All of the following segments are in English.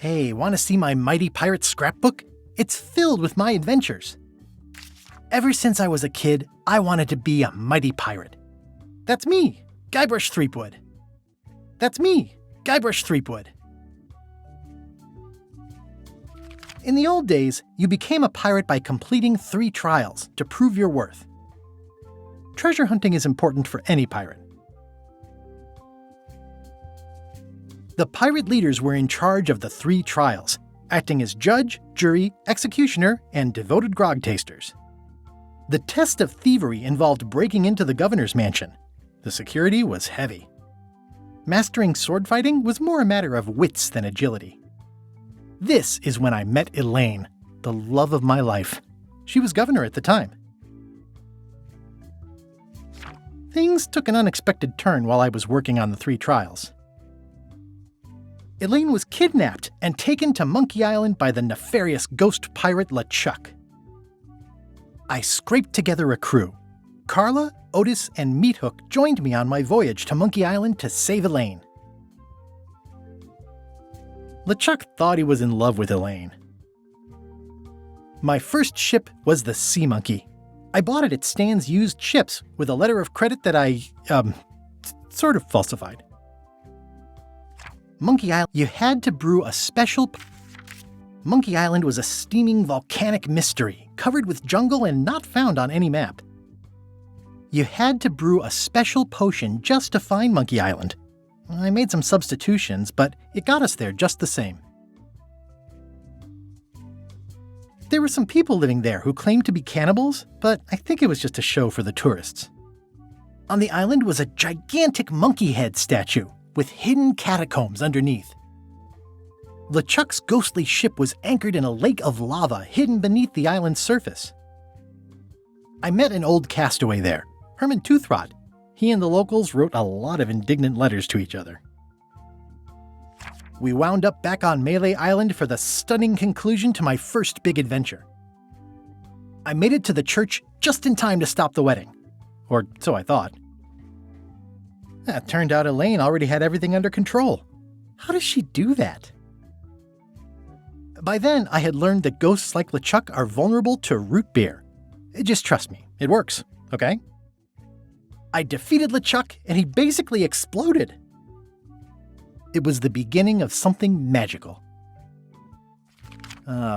Hey, want to see my mighty pirate scrapbook? It's filled with my adventures. Ever since I was a kid, I wanted to be a mighty pirate. That's me, Guybrush Threepwood. That's me, Guybrush Threepwood. In the old days, you became a pirate by completing 3 trials to prove your worth. Treasure hunting is important for any pirate. The pirate leaders were in charge of the 3 trials, acting as judge, jury, executioner, and devoted grog tasters. The Test of Thievery involved breaking into the governor's mansion. The security was heavy. Mastering sword fighting was more a matter of wits than agility. This is when I met Elaine, the love of my life. She was governor at the time. Things took an unexpected turn while I was working on the 3 trials. Elaine was kidnapped and taken to Monkey Island by the nefarious ghost pirate LeChuck. I scraped together a crew. Carla, Otis, and Meathook joined me on my voyage to Monkey Island to save Elaine. LeChuck thought he was in love with Elaine. My first ship was the Sea Monkey. I bought it at Stan's used ships with a letter of credit that I, sort of falsified. Monkey Island, you had to brew a special... Monkey Island was a steaming volcanic mystery, covered with jungle and not found on any map. You had to brew a special potion just to find Monkey Island. I made some substitutions, but it got us there just the same. There were some people living there who claimed to be cannibals, but I think it was just a show for the tourists. On the island was a gigantic monkey head statue with hidden catacombs underneath. LeChuck's ghostly ship was anchored in a lake of lava hidden beneath the island's surface. I met an old castaway there, Herman Toothrot. He and the locals wrote a lot of indignant letters to each other. We wound up back on Melee Island for the stunning conclusion to my first big adventure. I made it to the church just in time to stop the wedding. Or so I thought. It turned out Elaine already had everything under control. How does she do that? By then, I had learned that ghosts like LeChuck are vulnerable to root beer. Just trust me, it works, okay? I defeated LeChuck, and he basically exploded. It was the beginning of something magical.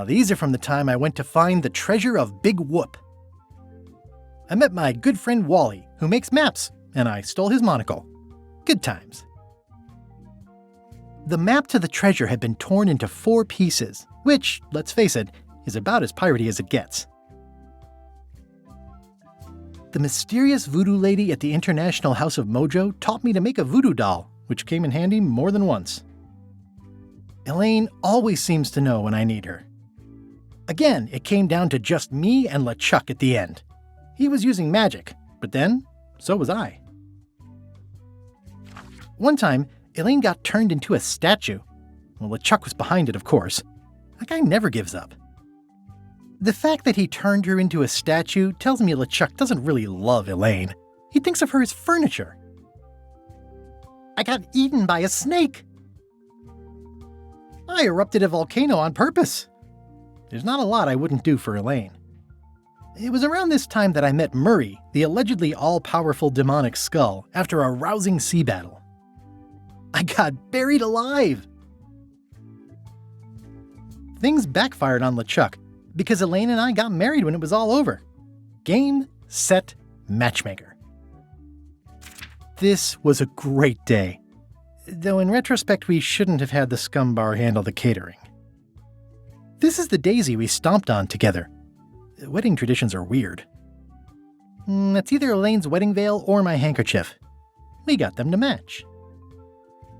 These are from the time I went to find the treasure of Big Whoop. I met my good friend Wally, who makes maps, and I stole his monocle. Good times. The map to the treasure had been torn into 4 pieces, which, let's face it, is about as piratey as it gets. The mysterious voodoo lady at the International House of Mojo taught me to make a voodoo doll, which came in handy more than once. Elaine always seems to know when I need her. Again, it came down to just me and LeChuck at the end. He was using magic, but then, so was I. One time, Elaine got turned into a statue. Well, LeChuck was behind it, of course. That guy never gives up. The fact that he turned her into a statue tells me LeChuck doesn't really love Elaine. He thinks of her as furniture. I got eaten by a snake. I erupted a volcano on purpose. There's not a lot I wouldn't do for Elaine. It was around this time that I met Murray, the allegedly all-powerful demonic skull, after a rousing sea battle. I got buried alive. Things backfired on LeChuck, because Elaine and I got married when it was all over. Game, set, matchmaker. This was a great day. Though in retrospect, we shouldn't have had the scum bar handle the catering. This is the daisy we stomped on together. Wedding traditions are weird. That's either Elaine's wedding veil or my handkerchief. We got them to match.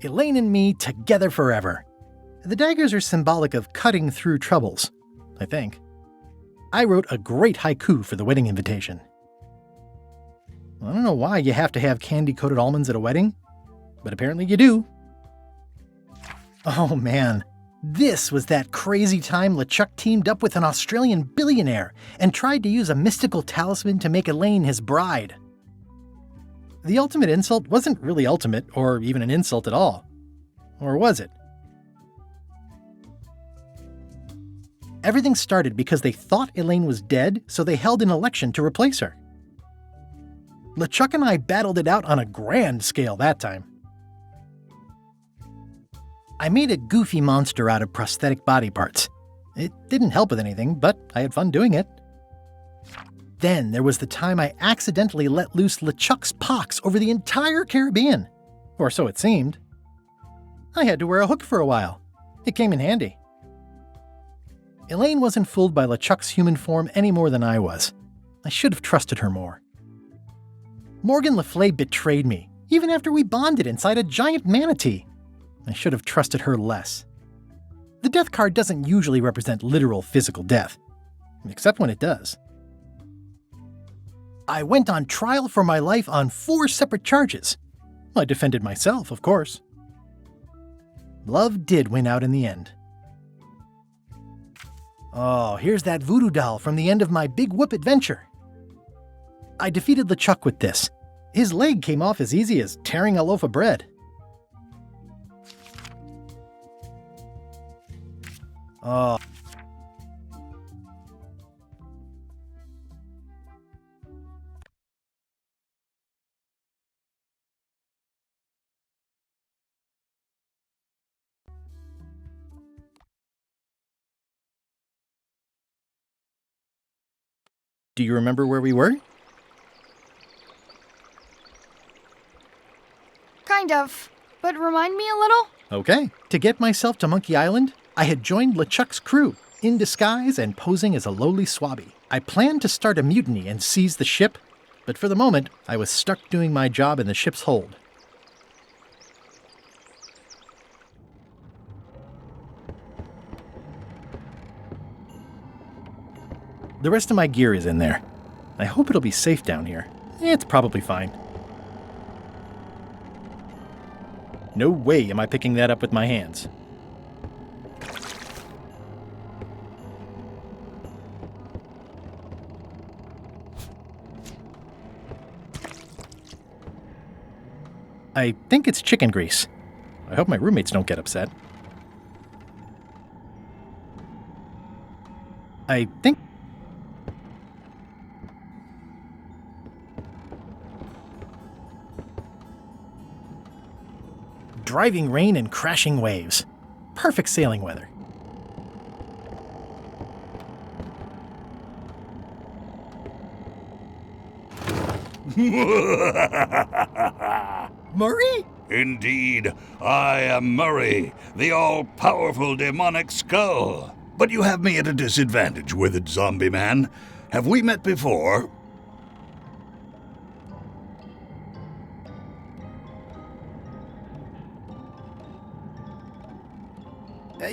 Elaine and me together forever. The daggers are symbolic of cutting through troubles, I think. I wrote a great haiku for the wedding invitation. I don't know why you have to have candy-coated almonds at a wedding, but apparently you do. Oh man, this was that crazy time LeChuck teamed up with an Australian billionaire and tried to use a mystical talisman to make Elaine his bride. The ultimate insult wasn't really ultimate or even an insult at all. Or was it? Everything started because they thought Elaine was dead, so they held an election to replace her. LeChuck and I battled it out on a grand scale that time. I made a goofy monster out of prosthetic body parts. It didn't help with anything, but I had fun doing it. Then there was the time I accidentally let loose LeChuck's pox over the entire Caribbean. Or so it seemed. I had to wear a hook for a while. It came in handy. Elaine wasn't fooled by LeChuck's human form any more than I was. I should have trusted her more. Morgan Le Fay betrayed me, even after we bonded inside a giant manatee. I should have trusted her less. The death card doesn't usually represent literal physical death, except when it does. I went on trial for my life on 4 separate charges. I defended myself, of course. Love did win out in the end. Oh, here's that voodoo doll from the end of my Big Whoop adventure. I defeated LeChuck with this. His leg came off as easy as tearing a loaf of bread. Oh. Do you remember where we were? Kind of, but remind me a little? Okay. To get myself to Monkey Island, I had joined LeChuck's crew, in disguise and posing as a lowly swabby. I planned to start a mutiny and seize the ship, but for the moment, I was stuck doing my job in the ship's hold. The rest of my gear is in there. I hope it'll be safe down here. It's probably fine. No way am I picking that up with my hands. I think it's chicken grease. I hope my roommates don't get upset. I think... Driving rain and crashing waves. Perfect sailing weather. Murray? Indeed, I am Murray, the all-powerful demonic skull. But you have me at a disadvantage, withered zombie man. Have we met before?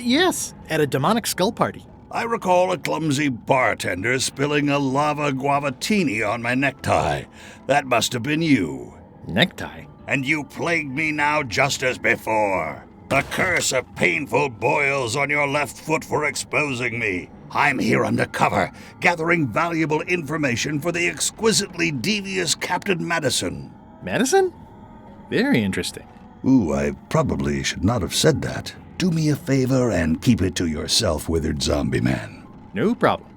Yes, at a demonic skull party. I recall a clumsy bartender spilling a lava guavatini on my necktie. That must have been you. Necktie? And you plague me now just as before. The curse of painful boils on your left foot for exposing me. I'm here undercover, gathering valuable information for the exquisitely devious Captain Madison. Madison? Very interesting. Ooh, I probably should not have said that. Do me a favor and keep it to yourself, withered zombie man. No problem.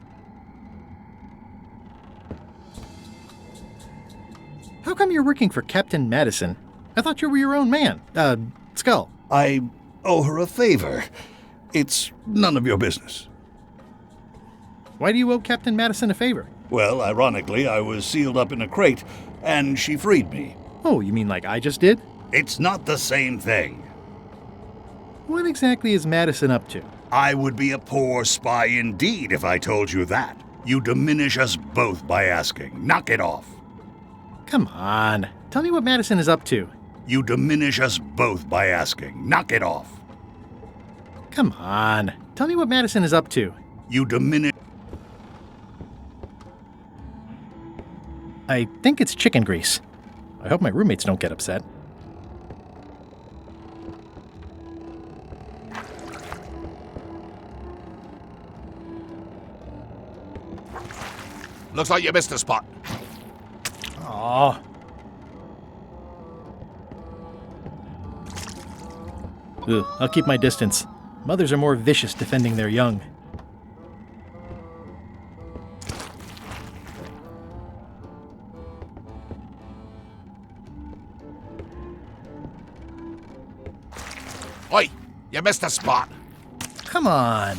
How come you're working for Captain Madison? I thought you were your own man. Skull. I owe her a favor. It's none of your business. Why do you owe Captain Madison a favor? Well, ironically, I was sealed up in a crate, and she freed me. Oh, you mean like I just did? It's not the same thing. What exactly is Madison up to? I would be a poor spy indeed if I told you that. You diminish us both by asking. Knock it off. Come on. Tell me what Madison is up to. You diminish us both by asking. Knock it off. Come on. Tell me what Madison is up to. You diminish... I think it's chicken grease. I hope my roommates don't get upset. Looks like you missed a spot. Aww. Ugh, I'll keep my distance. Mothers are more vicious defending their young. Oi, you missed a spot. Come on.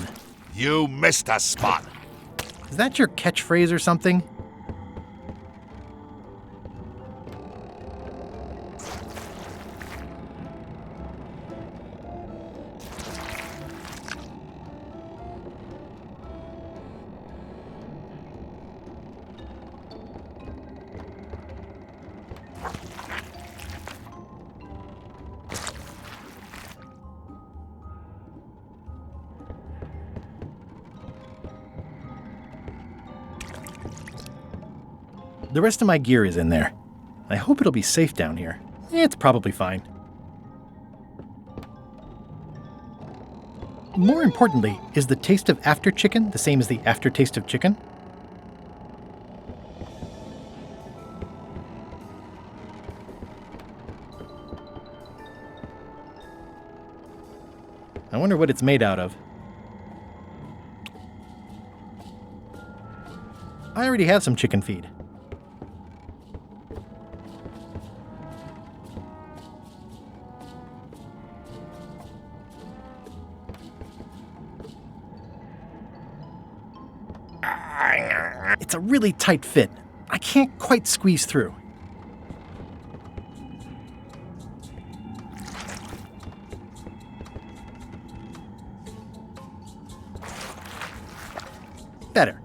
You missed a spot. Is that your catchphrase or something? The rest of my gear is in there. I hope it'll be safe down here. It's probably fine. More importantly, is the taste of after chicken the same as the aftertaste of chicken? I wonder what it's made out of. I already have some chicken feed. It's a really tight fit. I can't quite squeeze through. Better.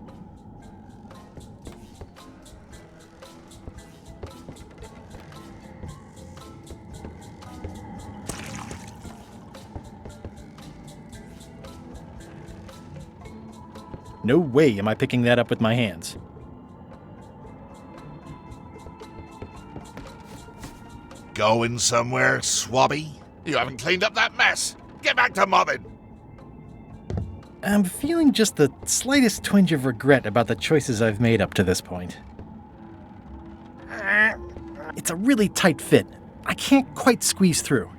No way am I picking that up with my hands. Going somewhere, swabby? You haven't cleaned up that mess. Get back to mobbing. I'm feeling just the slightest twinge of regret about the choices I've made up to this point. It's a really tight fit. I can't quite squeeze through.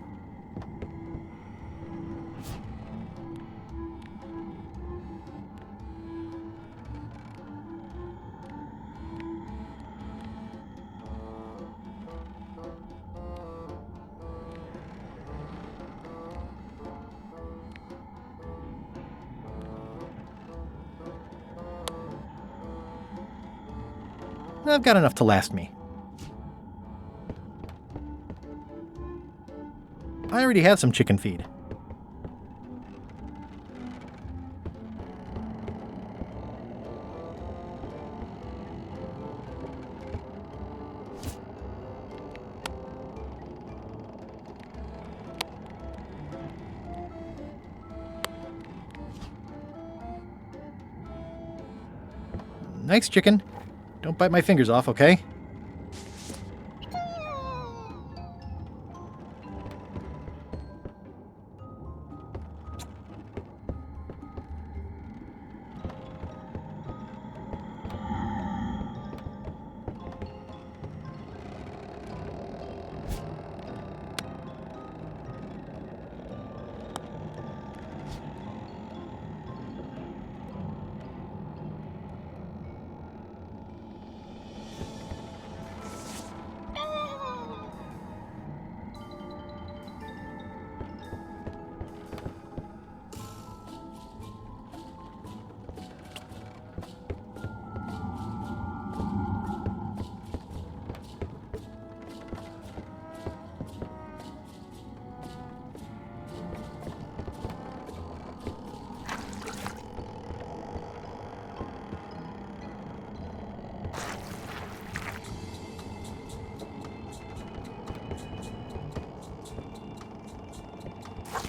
I've got enough to last me. I already have some chicken feed. Nice chicken. Don't bite my fingers off, okay?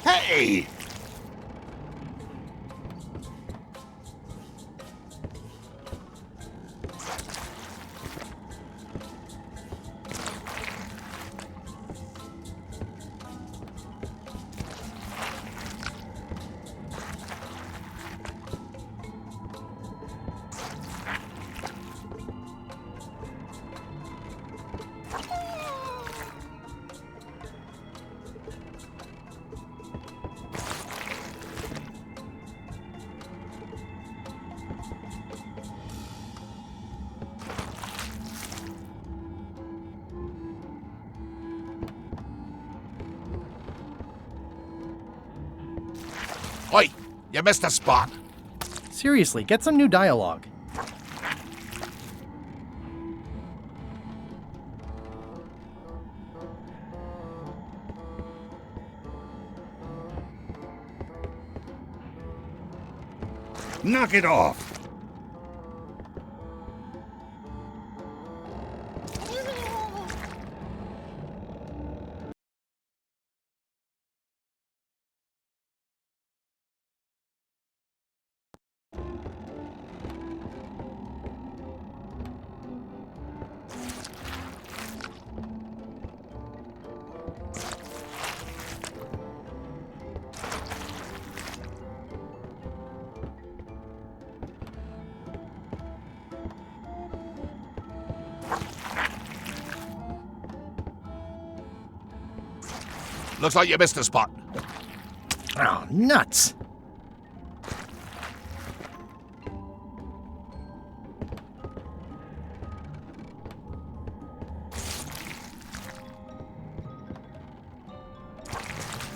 Hey! Oi, you missed a spot. Seriously, get some new dialogue. Knock it off! Looks like you missed a spot. Oh, nuts!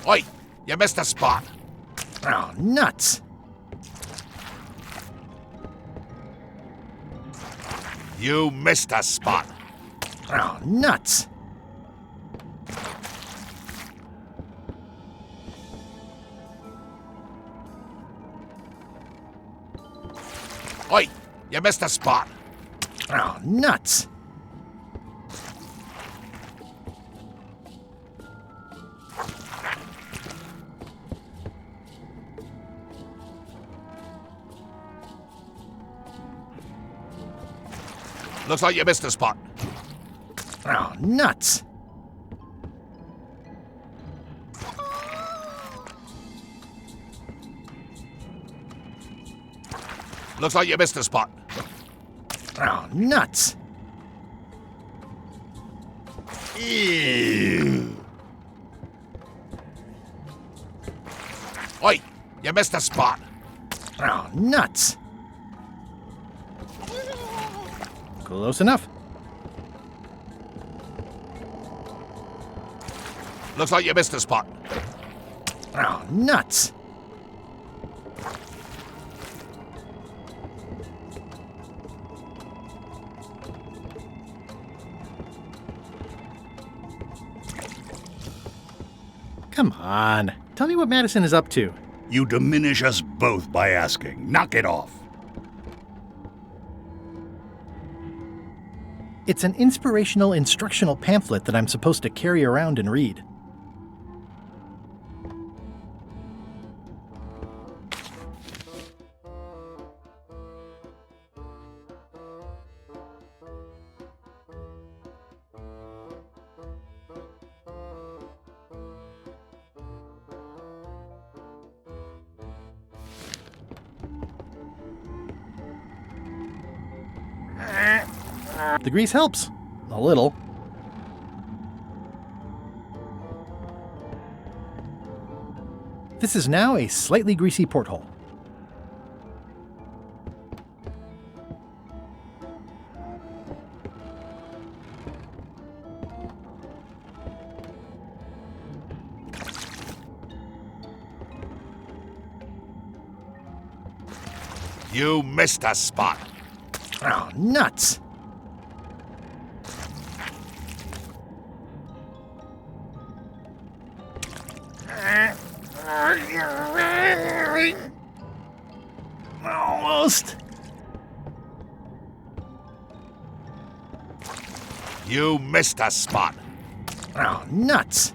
Oi, you missed a spot. Oh, nuts! You missed a spot. Oh, nuts! Oi, you missed a spot. Oh, nuts! Looks like you missed a spot. Oh, nuts! Looks like you missed a spot. Oh, nuts! Ew. Oi, you missed a spot. Oh, nuts! Close enough. Looks like you missed a spot. Oh, nuts! Come on. Tell me what Madison is up to. You diminish us both by asking. Knock it off. It's an inspirational instructional pamphlet that I'm supposed to carry around and read. The grease helps. A little. This is now a slightly greasy porthole. You missed a spot. Oh, nuts! Almost. You missed a spot. Oh, nuts!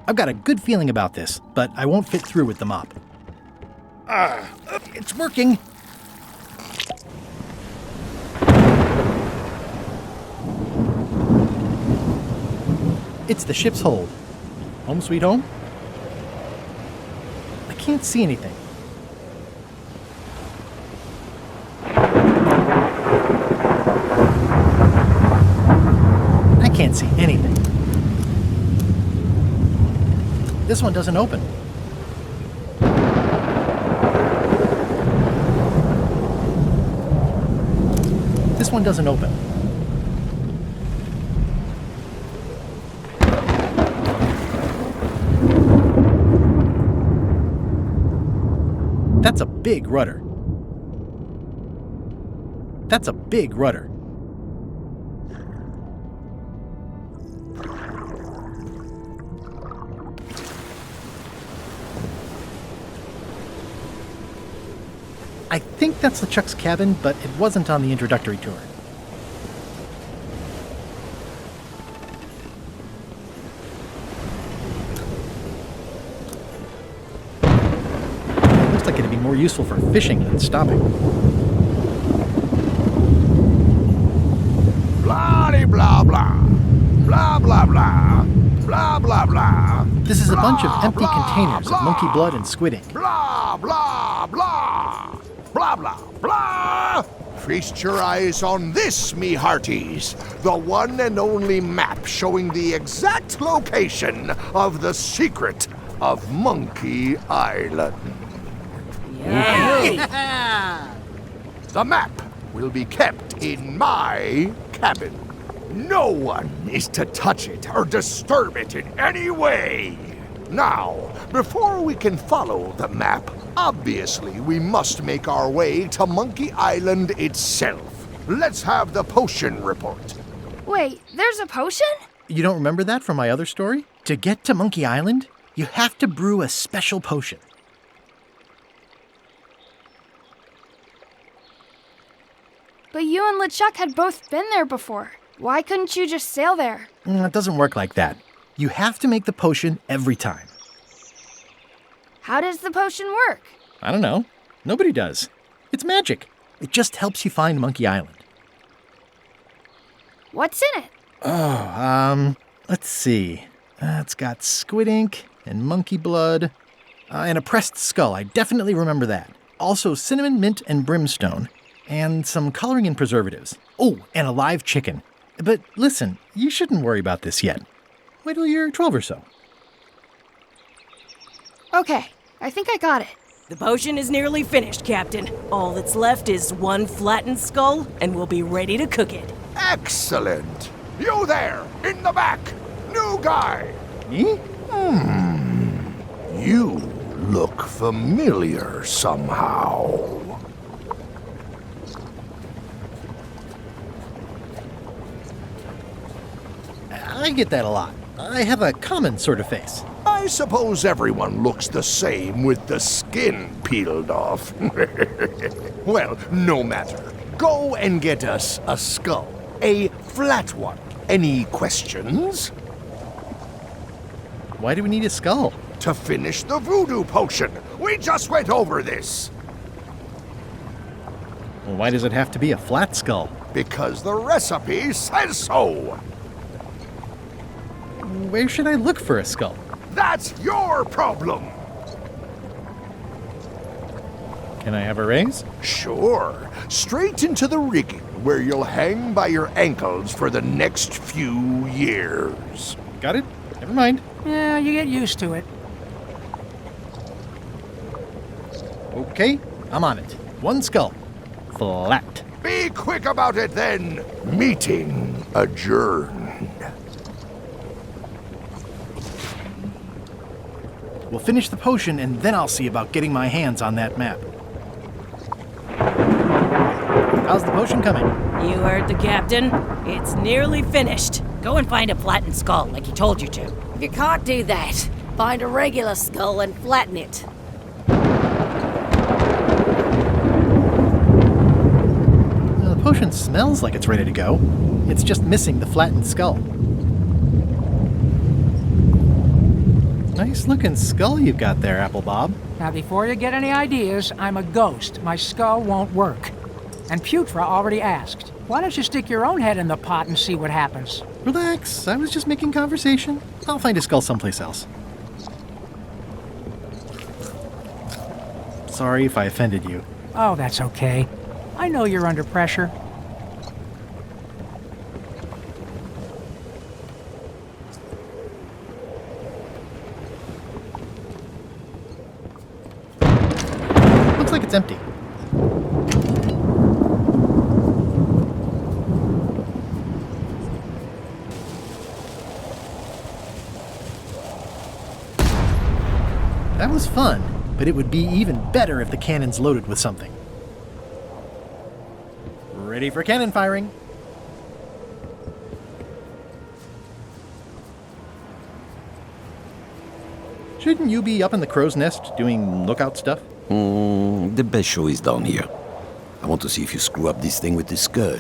I've got a good feeling about this, but I won't fit through with the mop. It's working! It's the ship's hold. Home sweet home? I can't see anything. I can't see anything. This one doesn't open. This one doesn't open. That's a big rudder. That's a big rudder. I think that's LeChuck's cabin, but it wasn't on the introductory tour. Looks like it'd be more useful for fishing than stopping. Blah blah blah. Blah blah blah. Blah blah blah. This is a bunch of empty Blah, containers blah. of monkey blood and squid ink. Blah blah blah. Blah blah blah. Feast your eyes on this, me hearties. The one and only map showing the exact location of the secret of Monkey Island. The map will be kept in my cabin. No one is to touch it or disturb it in any way. Now, before we can follow the map, obviously we must make our way to Monkey Island itself. Let's have the potion report. Wait, there's a potion? You don't remember that from my other story? To get to Monkey Island, you have to brew a special potion. But you and LeChuck had both been there before. Why couldn't you just sail there? It doesn't work like that. You have to make the potion every time. How does the potion work? I don't know. Nobody does. It's magic. It just helps you find Monkey Island. What's in it? Let's see. It's got squid ink and monkey blood and a pressed skull. I definitely remember that. Also cinnamon, mint, and brimstone. And some coloring and preservatives. Oh, and a live chicken. But listen, you shouldn't worry about this yet. Wait till you're 12 or so. Okay, I think I got it. The potion is nearly finished, Captain. All that's left is one flattened skull, and we'll be ready to cook it. Excellent. You there, in the back. New guy. Me? You look familiar somehow. I get that a lot. I have a common sort of face. I suppose everyone looks the same with the skin peeled off. Well, no matter. Go and get us a skull. A flat one. Any questions? Why do we need a skull? To finish the voodoo potion. We just went over this. Well, why does it have to be a flat skull? Because the recipe says so. Where should I look for a skull? That's your problem. Can I have a raise? Sure. Straight into the rigging, where you'll hang by your ankles for the next few years. Got it? Never mind. Yeah, you get used to it. Okay, I'm on it. One skull. Flat. Be quick about it then. Meeting adjourned. We'll finish the potion and then I'll see about getting my hands on that map. How's the potion coming? You heard the Captain. It's nearly finished. Go and find a flattened skull like he told you to. If you can't do that, find a regular skull and flatten it. The potion smells like it's ready to go. It's just missing the flattened skull. Nice looking skull you've got there, Apple Bob. Now, before you get any ideas, I'm a ghost. My skull won't work. And Putra already asked. Why don't you stick your own head in the pot and see what happens? Relax, I was just making conversation. I'll find a skull someplace else. Sorry if I offended you. Oh, that's okay. I know you're under pressure. Looks like it's empty. That was fun. but it would be even better if the cannon's loaded with something. Ready for cannon firing. Shouldn't you be up in the crow's nest doing lookout stuff? The best show is down here. I want to see if you screw up this thing with this skull.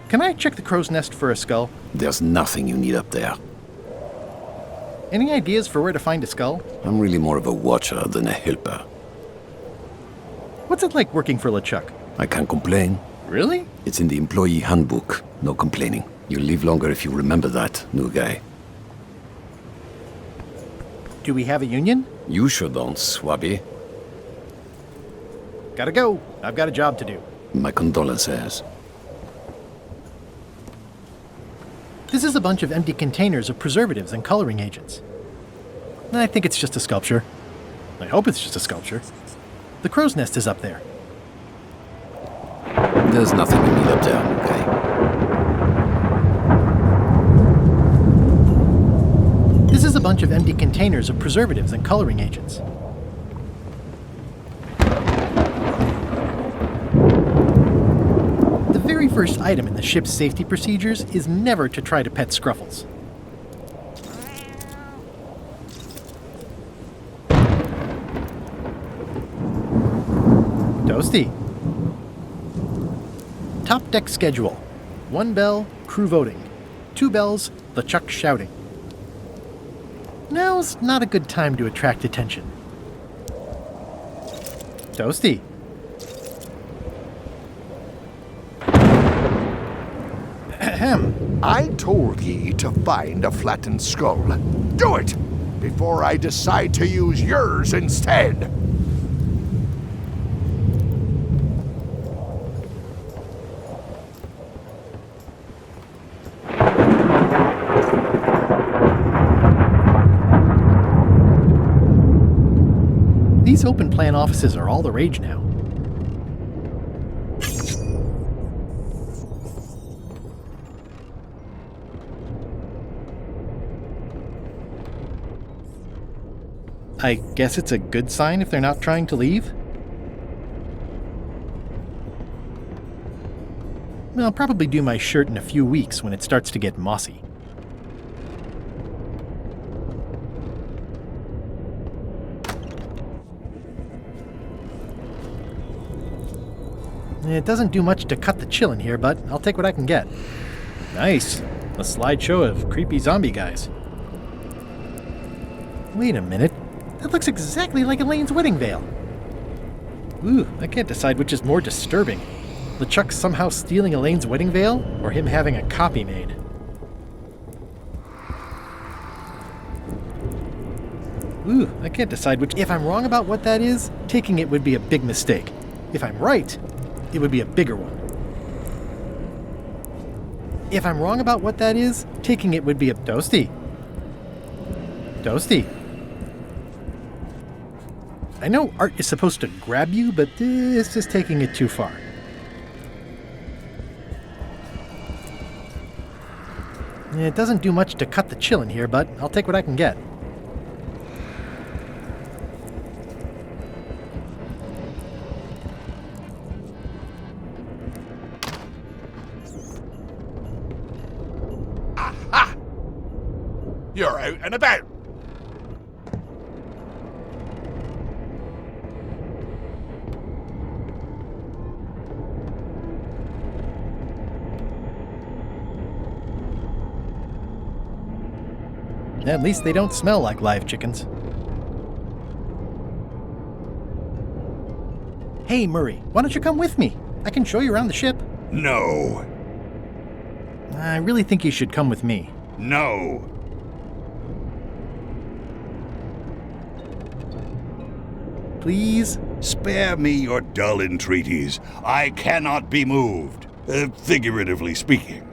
Can I check the crow's nest for a skull? There's nothing you need up there. Any ideas for where to find a skull? I'm really more of a watcher than a helper. What's it like working for LeChuck? I can't complain. Really? It's in the employee handbook. No complaining. You'll live longer if you remember that, new guy. Do we have a union? You sure don't, Swabby. Gotta go. I've got a job to do. My condolences. This is a bunch of empty containers of preservatives and coloring agents. I think it's just a sculpture. I hope it's just a sculpture. The crow's nest is up there. There's nothing you need up there, okay? This is a bunch of empty containers of preservatives and coloring agents. The very first item in the ship's safety procedures is never to try to pet Scruffles. Toasty. Top deck schedule. 1 bell, crew voting. 2 bells, LeChuck shouting. Now's not a good time to attract attention. Toasty. Ahem. I told ye to find a flattened skull. Do it! Before I decide to use yours instead! These open plan offices are all the rage now. I guess it's a good sign if they're not trying to leave? I'll probably do my shirt in a few weeks when it starts to get mossy. It doesn't do much to cut the chill in here, but I'll take what I can get. Nice. A slideshow of creepy zombie guys. Wait a minute. That looks exactly like Elaine's wedding veil. Ooh, I can't decide which is more disturbing. LeChuck somehow stealing Elaine's wedding veil, or him having a copy made. Ooh, I can't decide which. If I'm wrong about what that is, taking it would be a big mistake. If I'm right, it would be a bigger one. If I'm wrong about what that is, taking it would be a Toasty. Toasty. I know art is supposed to grab you, but this is taking it too far. It doesn't do much to cut the chill in here, but I'll take what I can get. Aha! You're out and about! At least they don't smell like live chickens. Hey, Murray, why don't you come with me? I can show you around the ship. No. I really think you should come with me. No. Please? Spare me your dull entreaties. I cannot be moved, figuratively speaking.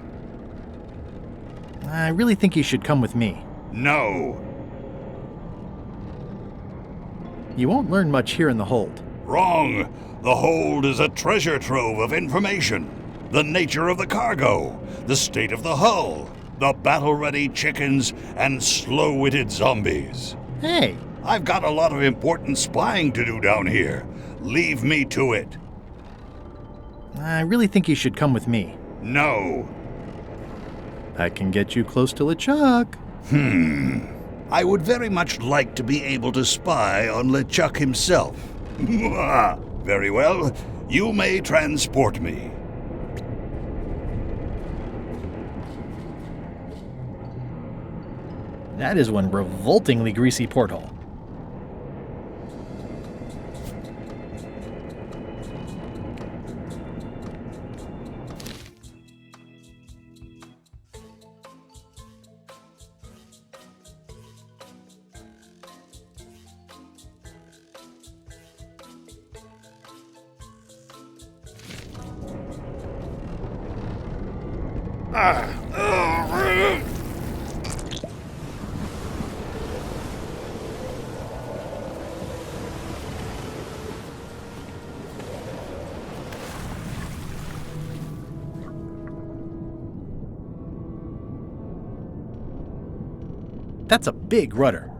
I really think you should come with me. No. You won't learn much here in the hold. Wrong. The hold is a treasure trove of information. The nature of the cargo, the state of the hull, the battle-ready chickens, and slow-witted zombies. Hey, I've got a lot of important spying to do down here. Leave me to it. I really think you should come with me. No. I can get you close to LeChuck. I would very much like to be able to spy on LeChuck himself. Very well. You may transport me. That is one revoltingly greasy porthole. That's a big rudder.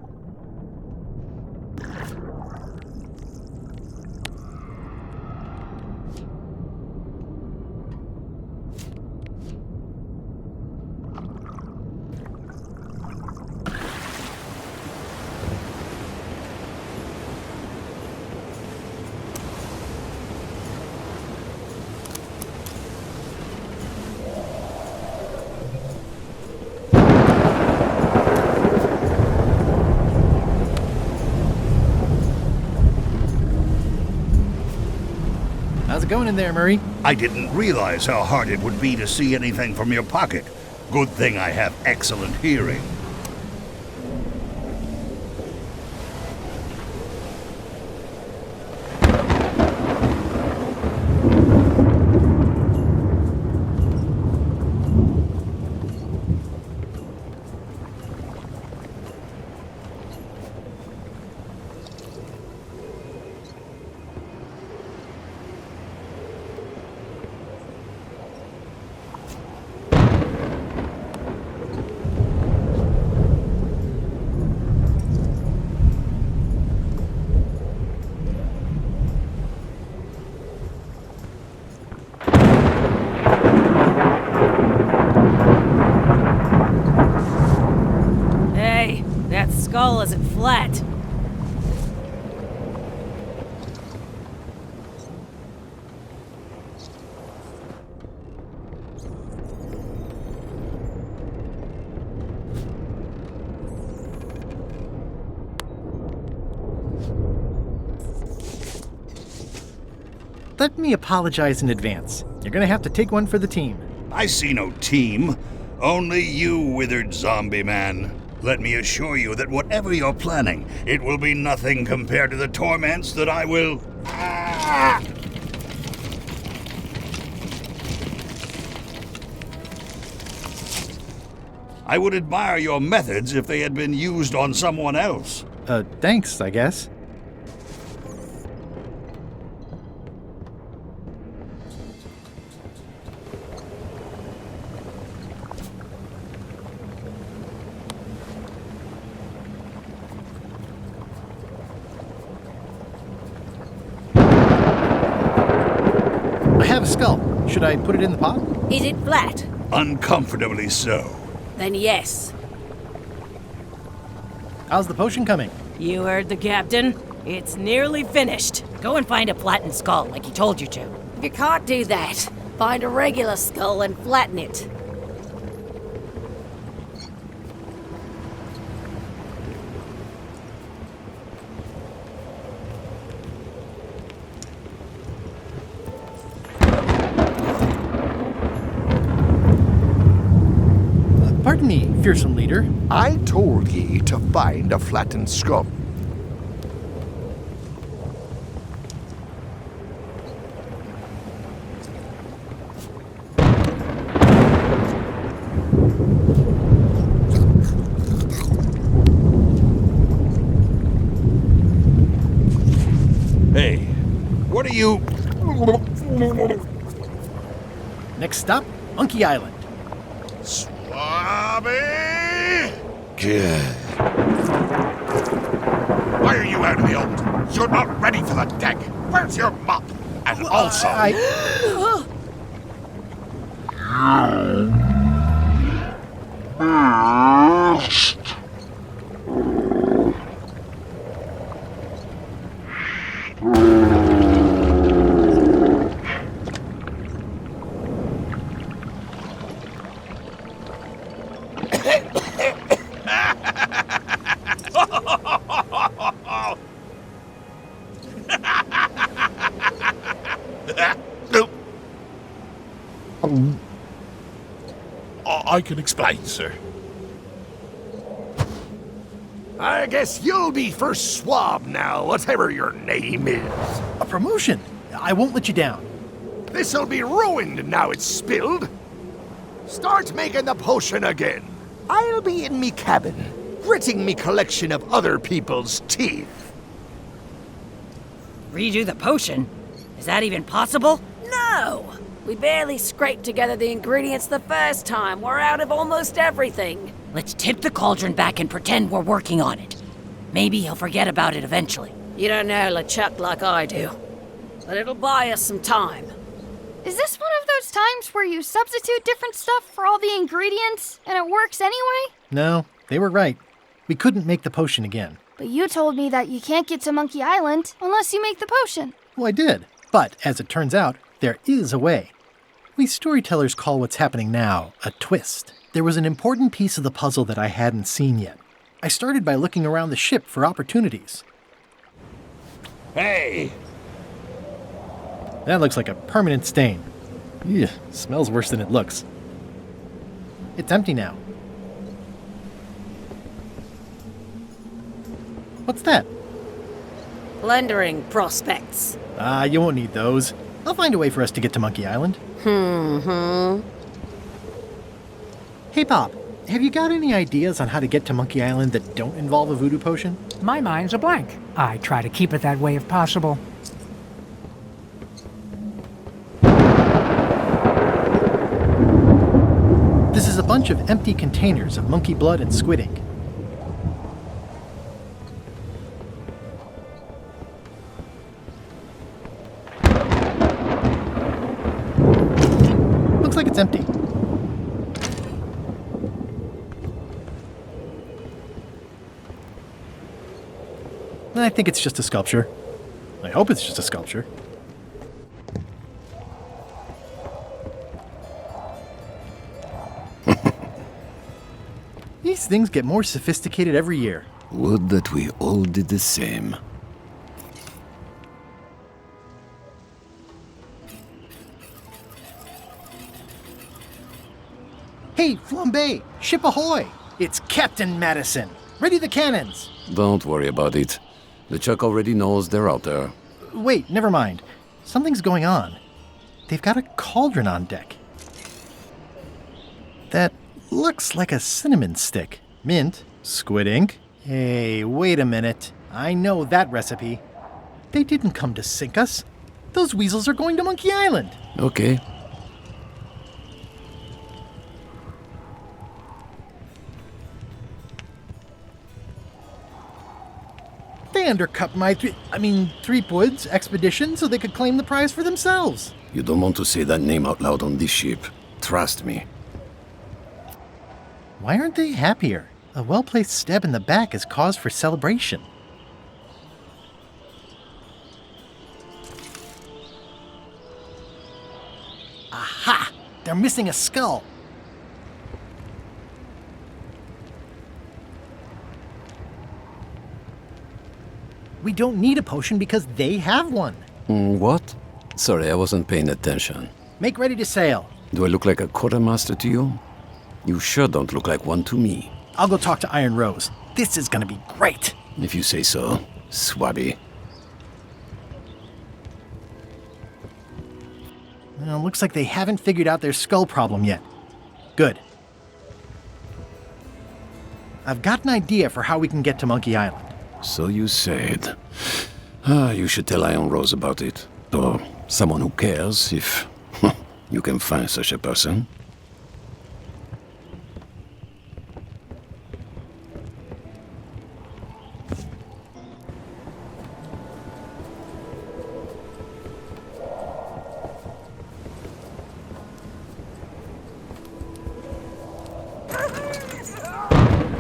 How's it going in there, Murray? I didn't realize how hard it would be to see anything from your pocket. Good thing I have excellent hearing. Hey, that skull isn't flat. Let me apologize in advance. You're gonna have to take one for the team. I see no team. Only you, withered zombie man. Let me assure you that whatever you're planning, it will be nothing compared to the torments that I will... Ah! I would admire your methods if they had been used on someone else. Thanks, I guess. I have a skull. Should I put it in the pot? Is it flat? Uncomfortably so. Then yes. How's the potion coming? You heard the captain. It's nearly finished. Go and find a flattened skull like he told you to. If you can't do that, find a regular skull and flatten it. Pardon me, fearsome leader. I told ye to find a flattened skull. Hey, what are you... Next stop, Monkey Island. Swabby! Good. Why are you out of the old? You're not ready for the deck. Where's your mop? And also... I can explain, sir. I guess you'll be first swab now, whatever your name is. A promotion! I won't let you down. This'll be ruined now it's spilled. Start making the potion again. I'll be in me cabin, gritting me collection of other people's teeth. Redo the potion? Is that even possible? No! We barely scraped together the ingredients the first time. We're out of almost everything. Let's tip the cauldron back and pretend we're working on it. Maybe he'll forget about it eventually. You don't know LeChuck like I do. But it'll buy us some time. Is this one of those times where you substitute different stuff for all the ingredients and it works anyway? No, they were right. We couldn't make the potion again. But you told me that you can't get to Monkey Island unless you make the potion. Well, I did. But, as it turns out, there is a way. We storytellers call what's happening now a twist. There was an important piece of the puzzle that I hadn't seen yet. I started by looking around the ship for opportunities. Hey! That looks like a permanent stain. Ew, smells worse than it looks. It's empty now. What's that? Plundering prospects. You won't need those. I'll find a way for us to get to Monkey Island. Hey, Bob, have you got any ideas on how to get to Monkey Island that don't involve a voodoo potion? My mind's a blank. I try to keep it that way if possible. This is a bunch of empty containers of monkey blood and squid ink. Looks like it's empty. I think it's just a sculpture. I hope it's just a sculpture. These things get more sophisticated every year. Would that we all did the same. Hey, Flambe! Ship ahoy! It's Captain Madison! Ready the cannons! Don't worry about it. LeChuck already knows they're out there. Wait, never mind. Something's going on. They've got a cauldron on deck. That looks like a cinnamon stick. Mint, squid ink. Hey, wait a minute. I know that recipe. They didn't come to sink us. Those weasels are going to Monkey Island. Okay. They undercut my Threepwood's expedition so they could claim the prize for themselves. You don't want to say that name out loud on this ship. Trust me. Why aren't they happier? A well-placed stab in the back is cause for celebration. Aha! They're missing a skull. We don't need a potion because they have one. What? Sorry, I wasn't paying attention. Make ready to sail. Do I look like a quartermaster to you? You sure don't look like one to me. I'll go talk to Iron Rose. This is gonna be great. If you say so, Swabby. Well, looks like they haven't figured out their skull problem yet. Good. I've got an idea for how we can get to Monkey Island. So you said. You should tell Iron Rose about it. Or someone who cares, if you can find such a person.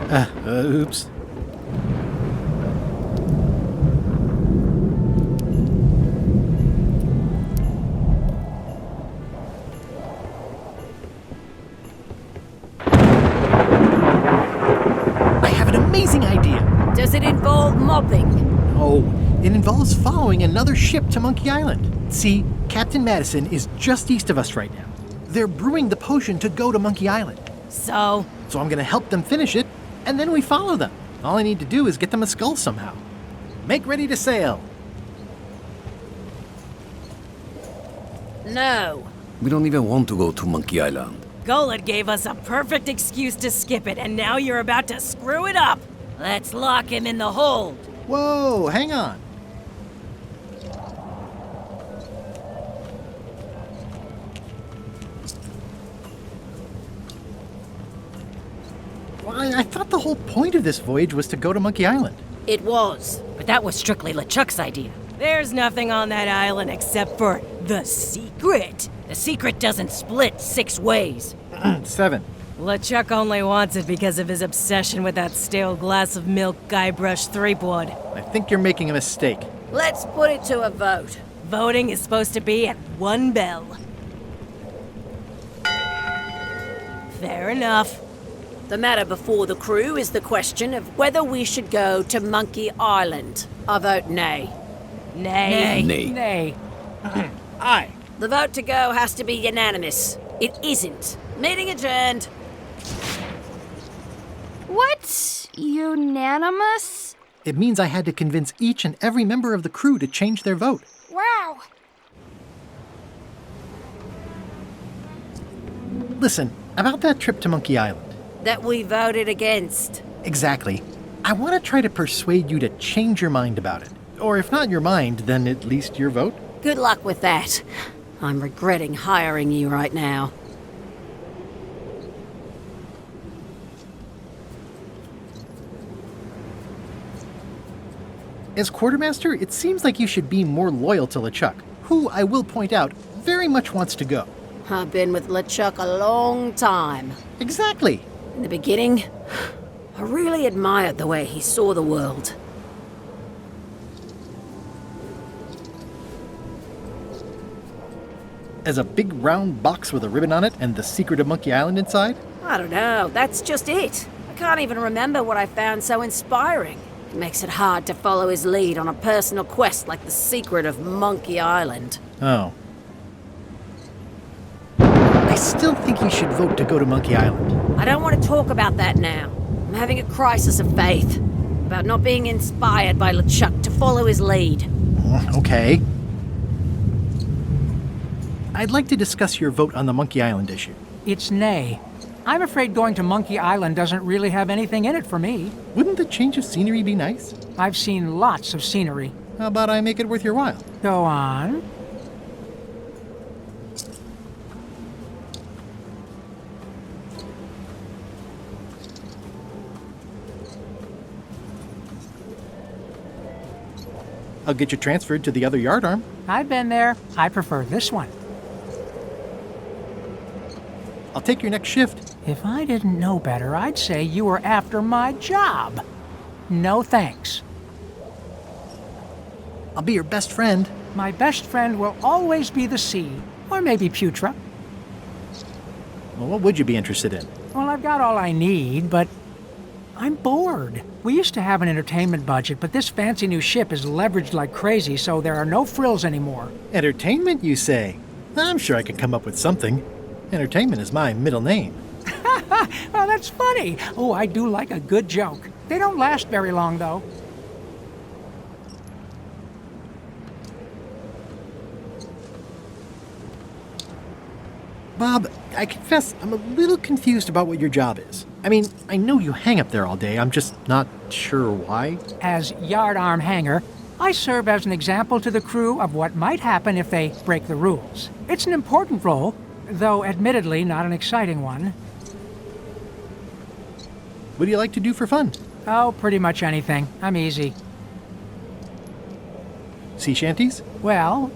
Oops. I have an amazing idea. Does it involve mobbing? Oh, it involves following another ship to Monkey Island. See, Captain Madison is just east of us right now. They're brewing the potion to go to Monkey Island. So, So I'm going to help them finish it, and then we follow them. All I need to do is get them a skull somehow. Make ready to sail. No. We don't even want to go to Monkey Island. Golod gave us a perfect excuse to skip it, and now you're about to screw it up. Let's lock him in the hold. Whoa, hang on. Why, I thought the whole point of this voyage was to go to Monkey Island. It was, but that was strictly LeChuck's idea. There's nothing on that island except for the secret. The secret doesn't split 6 ways. 7. LeChuck only wants it because of his obsession with that stale glass of milk Guybrush Threepwood. I think you're making a mistake. Let's put it to a vote. Voting is supposed to be at 1 bell. Fair enough. The matter before the crew is the question of whether we should go to Monkey Island. I vote nay. Nay. Nay. Nay. Aye. The vote to go has to be unanimous. It isn't. Meeting adjourned. What? Unanimous? It means I had to convince each and every member of the crew to change their vote. Wow. Listen, about that trip to Monkey Island. That we voted against. Exactly. I want to try to persuade you to change your mind about it. Or if not your mind, then at least your vote. Good luck with that. I'm regretting hiring you right now. As quartermaster, it seems like you should be more loyal to LeChuck, who, I will point out, very much wants to go. I've been with LeChuck a long time. Exactly. In the beginning, I really admired the way he saw the world. As a big round box with a ribbon on it and the secret of Monkey Island inside? I don't know, that's just it. I can't even remember what I found so inspiring. It makes it hard to follow his lead on a personal quest like the secret of Monkey Island. Oh. I still think you should vote to go to Monkey Island. I don't want to talk about that now. I'm having a crisis of faith. About not being inspired by LeChuck to follow his lead. Okay. I'd like to discuss your vote on the Monkey Island issue. It's nay. I'm afraid going to Monkey Island doesn't really have anything in it for me. Wouldn't the change of scenery be nice? I've seen lots of scenery. How about I make it worth your while? Go on. I'll get you transferred to the other yardarm. I've been there. I prefer this one. I'll take your next shift. If I didn't know better, I'd say you were after my job. No thanks. I'll be your best friend. My best friend will always be the sea, or maybe Putra. Well, what would you be interested in? Well, I've got all I need, but I'm bored. We used to have an entertainment budget, but this fancy new ship is leveraged like crazy, so there are no frills anymore. Entertainment, you say? I'm sure I can come up with something. Entertainment is my middle name. Well, that's funny. Oh, I do like a good joke. They don't last very long, though. Bob, I confess I'm a little confused about what your job is. I mean, I know you hang up there all day. I'm just not sure why. As yardarm hanger, I serve as an example to the crew of what might happen if they break the rules. It's an important role, though admittedly not an exciting one. What do you like to do for fun? Oh, pretty much anything. I'm easy. Sea shanties? Well,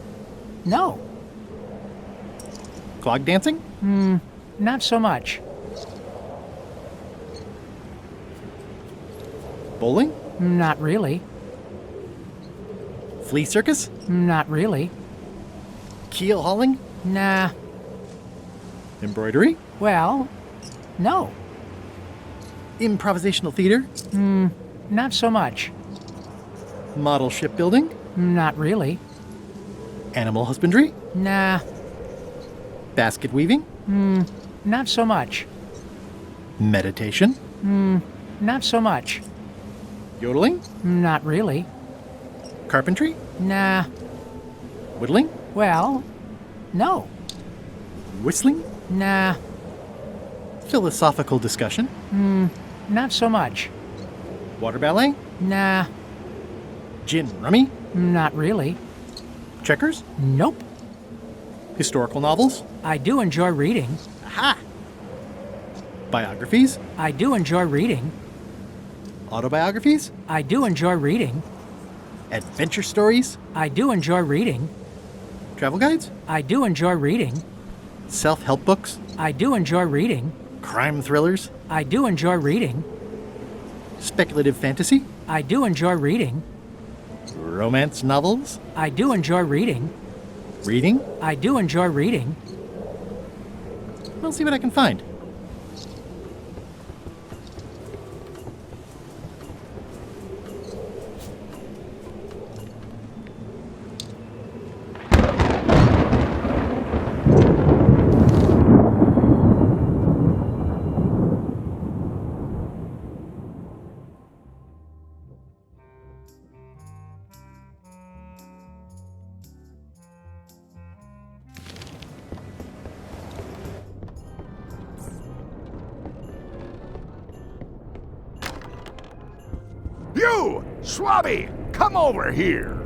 no. Clog dancing? Not so much. Bowling? Not really. Flea circus? Not really. Keel hauling? Nah. Embroidery? Well, no. Improvisational theater? Not so much. Model shipbuilding? Not really. Animal husbandry? Nah. Basket weaving? Not so much. Meditation? Not so much. Yodeling? Not really. Carpentry? Nah. Whittling? Well, no. Whistling? Nah. Philosophical discussion? Not so much. Water ballet? Nah. Gin rummy? Not really. Checkers? Nope. Historical novels? I do enjoy reading. Aha! Biographies? I do enjoy reading. Autobiographies? I do enjoy reading. Adventure stories? I do enjoy reading. Travel guides? I do enjoy reading. Self-help books? I do enjoy reading. Crime thrillers? I do enjoy reading. Speculative fantasy? I do enjoy reading. Romance novels? I do enjoy reading. Reading? I do enjoy reading. I'll see what I can find. You, Swabby, come over here.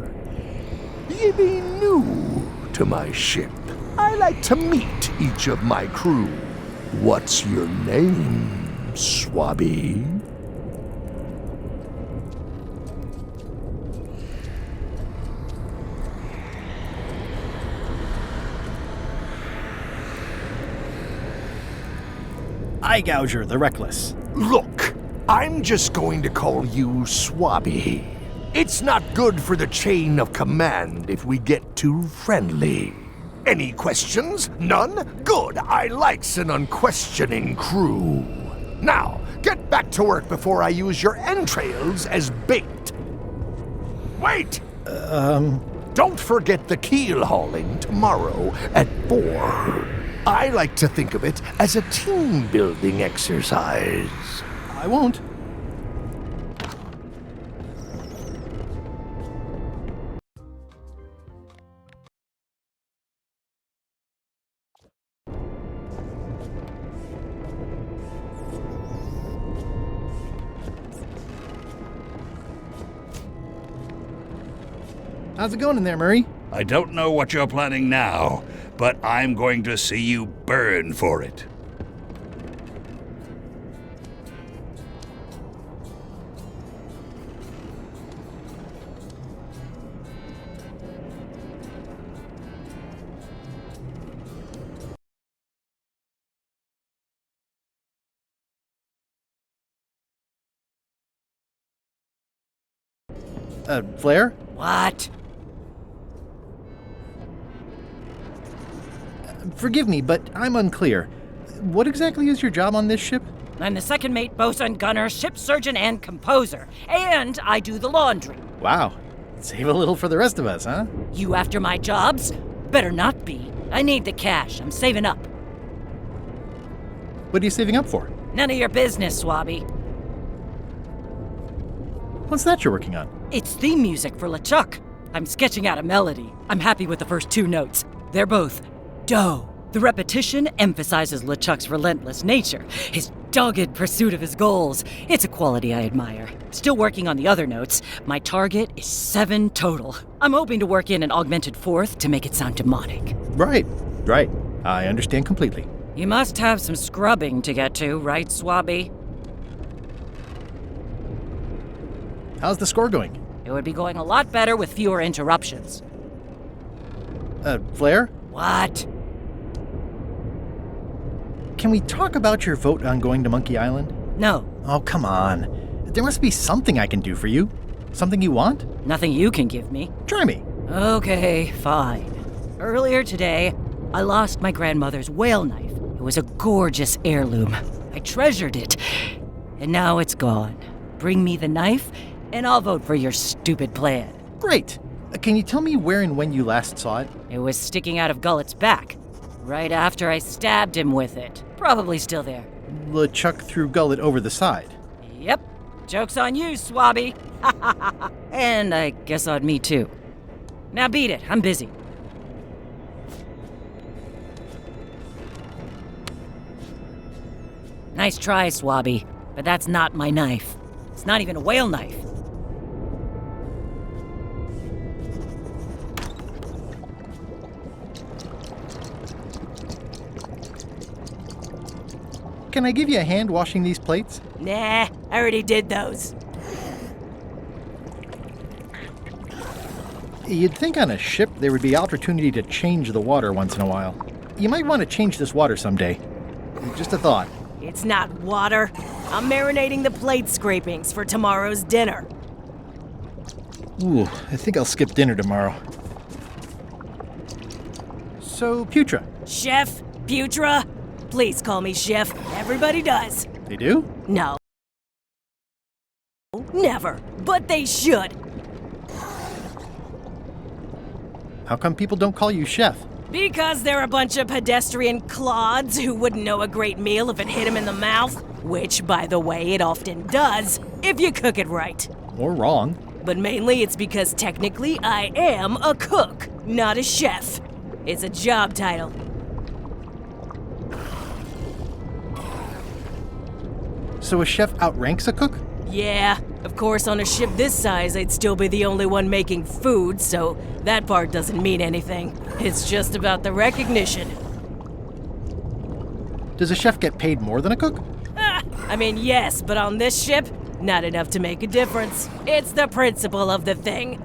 Ye be new to my ship. I like to meet each of my crew. What's your name, Swabby? Eye Gouger the Reckless. Look, I'm just going to call you Swabby. It's not good for the chain of command if we get too friendly. Any questions? None? Good. I likes an unquestioning crew. Now, get back to work before I use your entrails as bait. Wait! Don't forget the keel hauling tomorrow at 4. I like to think of it as a team-building exercise. I won't. How's it going in there, Murray? I don't know what you're planning now, but I'm going to see you burn for it. Flair? What? Forgive me, but I'm unclear. What exactly is your job on this ship? I'm the second mate, bosun, gunner, ship surgeon, and composer. And I do the laundry. Wow. Save a little for the rest of us, huh? You after my jobs? Better not be. I need the cash. I'm saving up. What are you saving up for? None of your business, Swabby. What's that you're working on? It's theme music for LeChuck. I'm sketching out a melody. I'm happy with the first 2 notes. They're both do. The repetition emphasizes LeChuck's relentless nature, his dogged pursuit of his goals. It's a quality I admire. Still working on the other notes. My target is 7 total. I'm hoping to work in an augmented 4th to make it sound demonic. Right. I understand completely. You must have some scrubbing to get to, right, Swabby? How's the score going? It would be going a lot better with fewer interruptions. Flair? What? Can we talk about your vote on going to Monkey Island? No. Oh, come on. There must be something I can do for you. Something you want? Nothing you can give me. Try me. Okay, fine. Earlier today, I lost my grandmother's whale knife. It was a gorgeous heirloom. I treasured it, and now it's gone. Bring me the knife, and I'll vote for your stupid plan. Great. Can you tell me where and when you last saw it? It was sticking out of Gullet's back, right after I stabbed him with it. Probably still there. LeChuck threw Gullet over the side. Yep. Joke's on you, Swabby. And I guess on me, too. Now beat it. I'm busy. Nice try, Swabby, but that's not my knife. It's not even a whale knife. Can I give you a hand washing these plates? Nah, I already did those. You'd think on a ship there would be opportunity to change the water once in a while. You might want to change this water someday. Just a thought. It's not water. I'm marinating the plate scrapings for tomorrow's dinner. Ooh, I think I'll skip dinner tomorrow. So, Putra. Chef? Putra? Please call me Chef. Everybody does. They do? No. Never. But they should. How come people don't call you Chef? Because they're a bunch of pedestrian clods who wouldn't know a great meal if it hit them in the mouth. Which, by the way, it often does, if you cook it right. Or wrong. But mainly it's because technically I am a cook, not a chef. It's a job title. So a chef outranks a cook? Yeah, of course on a ship this size I'd still be the only one making food, so that part doesn't mean anything. It's just about the recognition. Does a chef get paid more than a cook? I mean, yes, but on this ship, not enough to make a difference. It's the principle of the thing.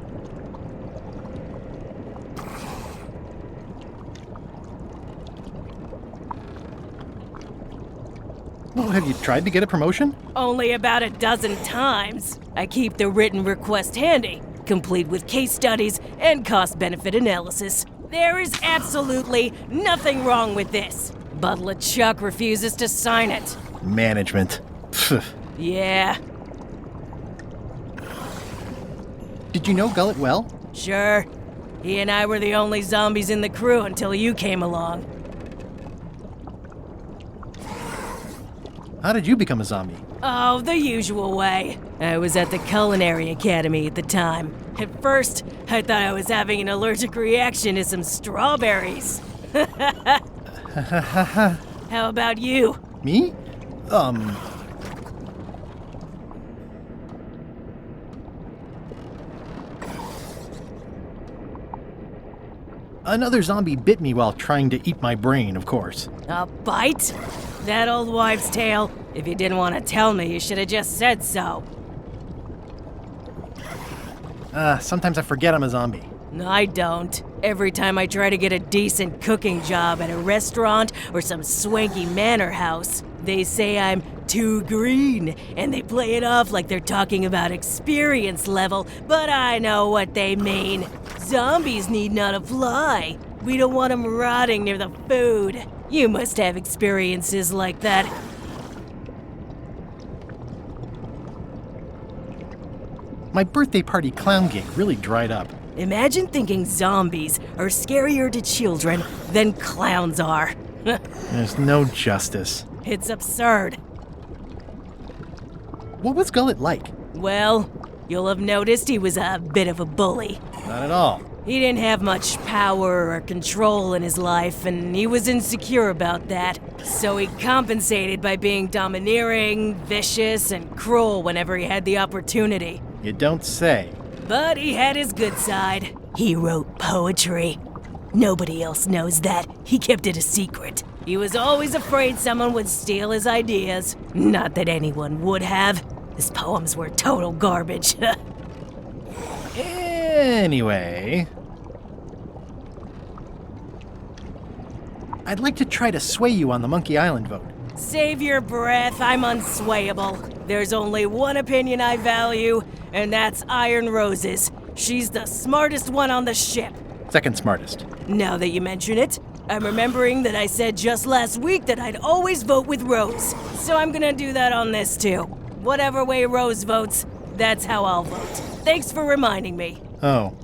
Well, have you tried to get a promotion? Only about a dozen times. I keep the written request handy, complete with case studies and cost-benefit analysis. There is absolutely nothing wrong with this. But LeChuck refuses to sign it. Management. Pfft. Yeah, Did you know Gullet well? sure. He and I were the only zombies in the crew until you came along. How did you become a zombie? Oh, the usual way. I was at the Culinary Academy at the time. At first, I thought I was having an allergic reaction to some strawberries. How about you? Me? Another zombie bit me while trying to eat my brain, of course. A bite? That old wives' tale. If you didn't want to tell me, you should have just said so. Sometimes I forget I'm a zombie. No, I don't. Every time I try to get a decent cooking job at a restaurant or some swanky manor house, they say I'm too green, and they play it off like they're talking about experience level, but I know what they mean. Zombies need not apply. We don't want them rotting near the food. You must have experiences like that. My birthday party clown gig really dried up. Imagine thinking zombies are scarier to children than clowns are. There's no justice. It's absurd. What was Gullet like? Well, you'll have noticed he was a bit of a bully. Not at all. He didn't have much power or control in his life, and he was insecure about that. So he compensated by being domineering, vicious, and cruel whenever he had the opportunity. You don't say. But he had his good side. He wrote poetry. Nobody else knows that. He kept it a secret. He was always afraid someone would steal his ideas. Not that anyone would have. His poems were total garbage. Anyway, I'd like to try to sway you on the Monkey Island vote. Save your breath, I'm unswayable. There's only one opinion I value, and that's Iron Rose's. She's the smartest one on the ship. Second smartest. Now that you mention it, I'm remembering that I said just last week that I'd always vote with Rose. So I'm gonna do that on this too. Whatever way Rose votes, that's how I'll vote. Thanks for reminding me. Oh.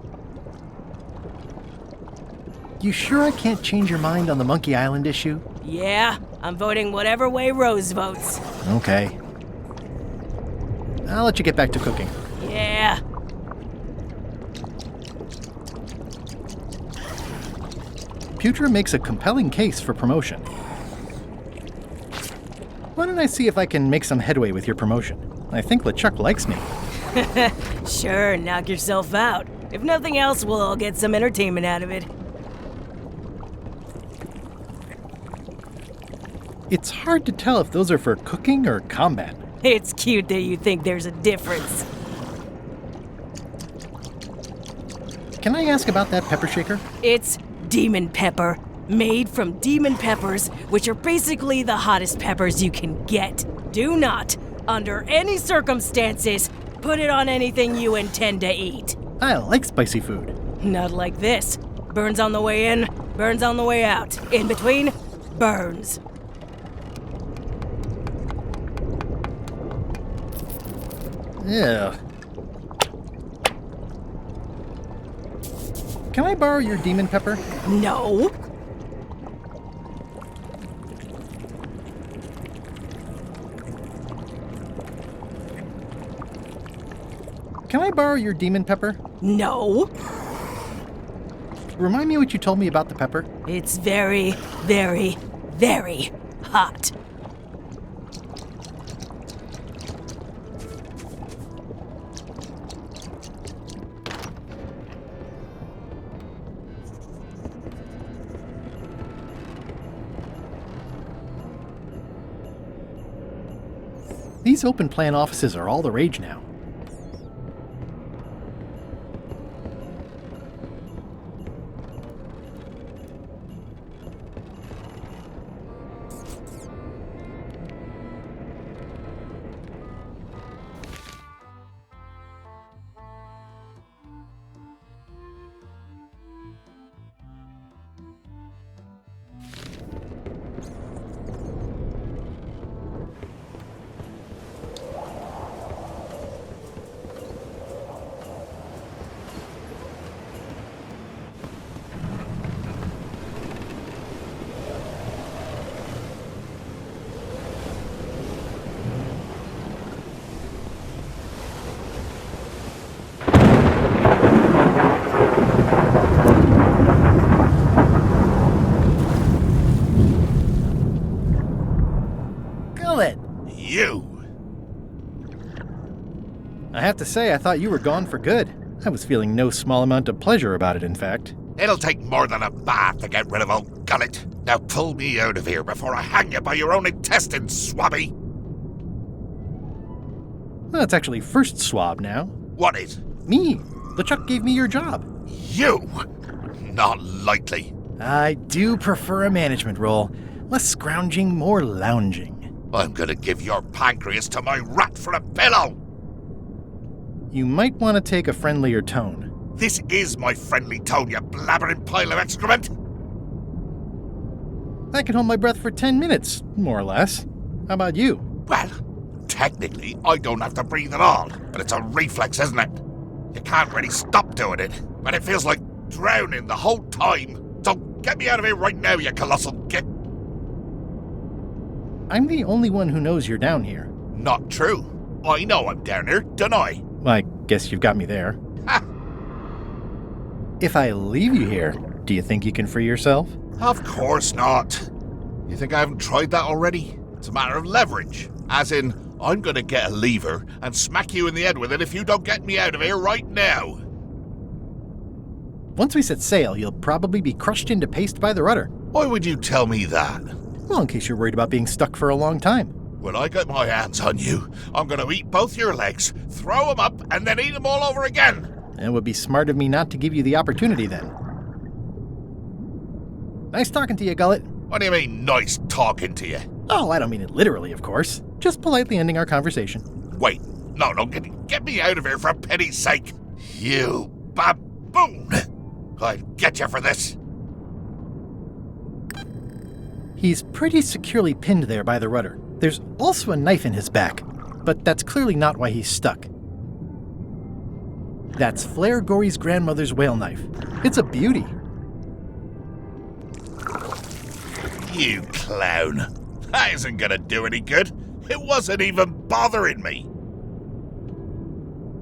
You sure I can't change your mind on the Monkey Island issue? Yeah, I'm voting whatever way Rose votes. Okay. I'll let you get back to cooking. Yeah. Putra makes a compelling case for promotion. Why don't I see if I can make some headway with your promotion? I think LeChuck likes me. Sure, knock yourself out. If nothing else, we'll all get some entertainment out of it. It's hard to tell if those are for cooking or combat. It's cute that you think there's a difference. Can I ask about that pepper shaker? It's demon pepper, made from demon peppers, which are basically the hottest peppers you can get. Do not, under any circumstances, put it on anything you intend to eat. I like spicy food. Not like this. Burns on the way in, burns on the way out. In between, burns. Yeah. Can I borrow your demon pepper? No. Can I borrow your demon pepper? No. Remind me what you told me about the pepper. It's very, very, very hot. These open plan offices are all the rage now. You! I have to say, I thought you were gone for good. I was feeling no small amount of pleasure about it, in fact. It'll take more than a bath to get rid of old Gullet. Now pull me out of here before I hang you by your own intestines, swabby! Well, it's actually first swab now. What is? Me. LeChuck gave me your job. You? Not likely. I do prefer a management role. Less scrounging, more lounging. I'm gonna give your pancreas to my rat for a pillow! You might want to take a friendlier tone. This is my friendly tone, you blabbering pile of excrement! I can hold my breath for 10 minutes, more or less. How about you? Well, technically, I don't have to breathe at all, but it's a reflex, isn't it? You can't really stop doing it, and it feels like drowning the whole time. So get me out of here right now, you colossal git! I'm the only one who knows you're down here. Not true. I know I'm down here, don't I? Well, I guess you've got me there. Ha! If I leave you here, do you think you can free yourself? Of course not. You think I haven't tried that already? It's a matter of leverage. As in, I'm gonna get a lever and smack you in the head with it if you don't get me out of here right now. Once we set sail, you'll probably be crushed into paste by the rudder. Why would you tell me that? Well, in case you're worried about being stuck for a long time. When I get my hands on you, I'm gonna eat both your legs, throw them up, and then eat them all over again. It would be smart of me not to give you the opportunity then. Nice talking to you, Gullet. What do you mean, nice talking to you? Oh, I don't mean it literally, of course. Just politely ending our conversation. Wait, no, get me out of here for pity's sake! You baboon! I'll get you for this! He's pretty securely pinned there by the rudder. There's also a knife in his back, but that's clearly not why he's stuck. That's Flair Gory's grandmother's whale knife. It's a beauty. You clown. That isn't gonna do any good. It wasn't even bothering me.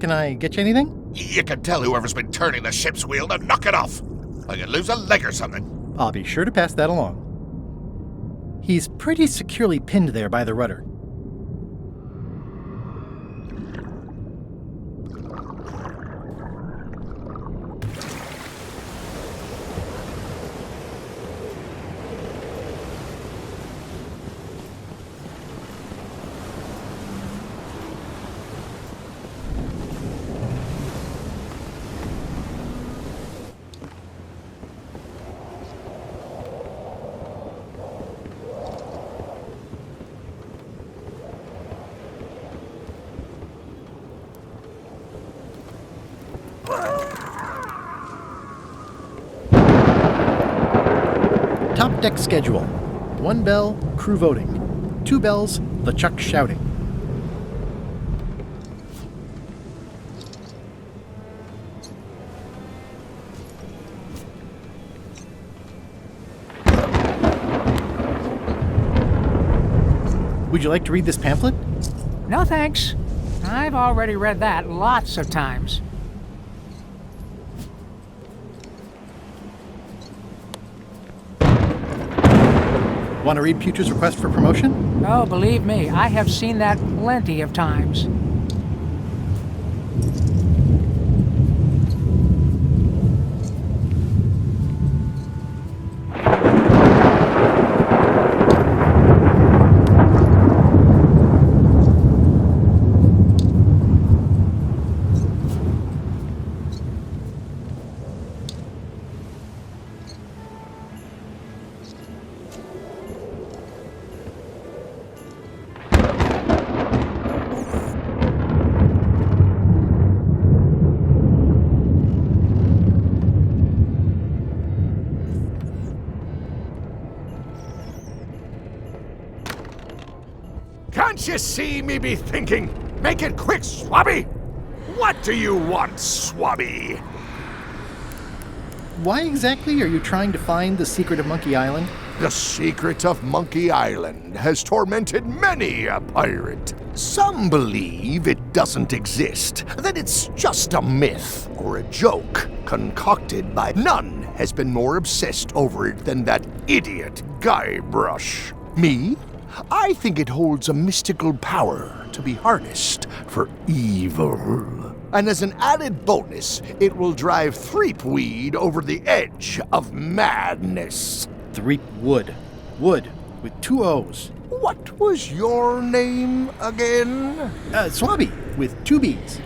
Can I get you anything? You can tell whoever's been turning the ship's wheel to knock it off. I could lose a leg or something. I'll be sure to pass that along. He's pretty securely pinned there by the rudder. Top deck schedule. 1 bell, crew voting. 2 bells, LeChuck shouting. Would you like to read this pamphlet? No thanks. I've already read that lots of times. Want to read Putra's request for promotion? Oh, believe me, I have seen that plenty of times. Can't you see me be thinking? Make it quick, Swabby! What do you want, Swabby? Why exactly are you trying to find the secret of Monkey Island? The secret of Monkey Island has tormented many a pirate. Some believe it doesn't exist, that it's just a myth or a joke concocted by none has been more obsessed over it than that idiot Guybrush. Me? I think it holds a mystical power to be harnessed for evil. And as an added bonus, it will drive Threepweed over the edge of madness. Threepwood. Wood, with 2 O's. What was your name again? Swabby, with 2 B's.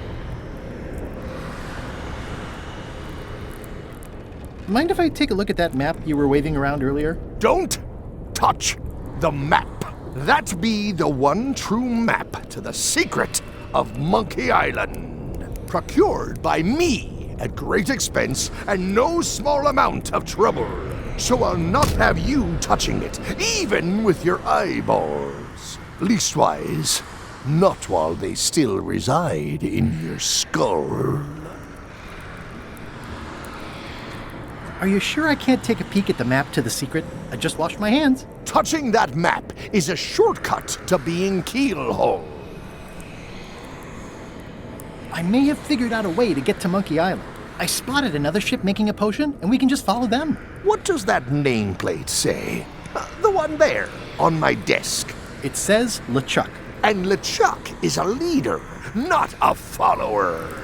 Mind if I take a look at that map you were waving around earlier? Don't touch the map. That be the one true map to the secret of Monkey Island. Procured by me at great expense and no small amount of trouble. So I'll not have you touching it, even with your eyeballs. Leastwise, not while they still reside in your skull. Are you sure I can't take a peek at the map to the secret? I just washed my hands. Touching that map is a shortcut to being Keelhole. I may have figured out a way to get to Monkey Island. I spotted another ship making a potion, and we can just follow them. What does that nameplate say? The one there, on my desk. It says LeChuck. And LeChuck is a leader, not a follower.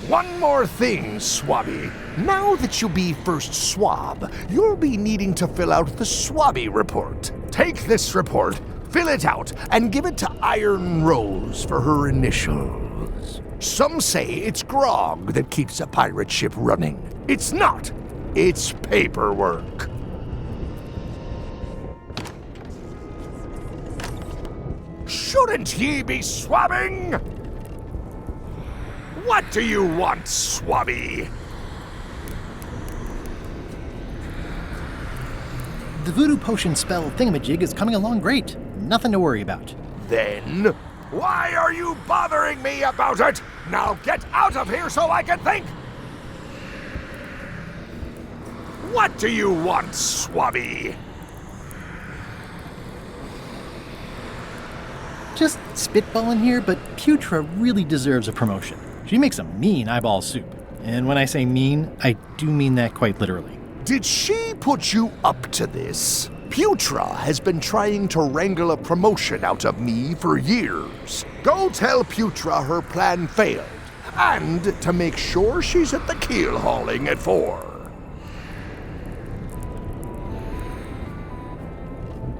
One more thing, Swabby. Now that you be first swab, you'll be needing to fill out the Swabby report. Take this report, fill it out, and give it to Iron Rose for her initials. Some say it's grog that keeps a pirate ship running. It's not. It's paperwork. Shouldn't ye be swabbing? What do you want, swabby? The voodoo potion spell thingamajig is coming along great. Nothing to worry about. Then, why are you bothering me about it? Now get out of here so I can think! What do you want, swabby? Just spitballing here, but Putra really deserves a promotion. She makes a mean eyeball soup. And when I say mean, I do mean that quite literally. Did she put you up to this? Putra has been trying to wrangle a promotion out of me for years. Go tell Putra her plan failed, and to make sure she's at the keel hauling at 4.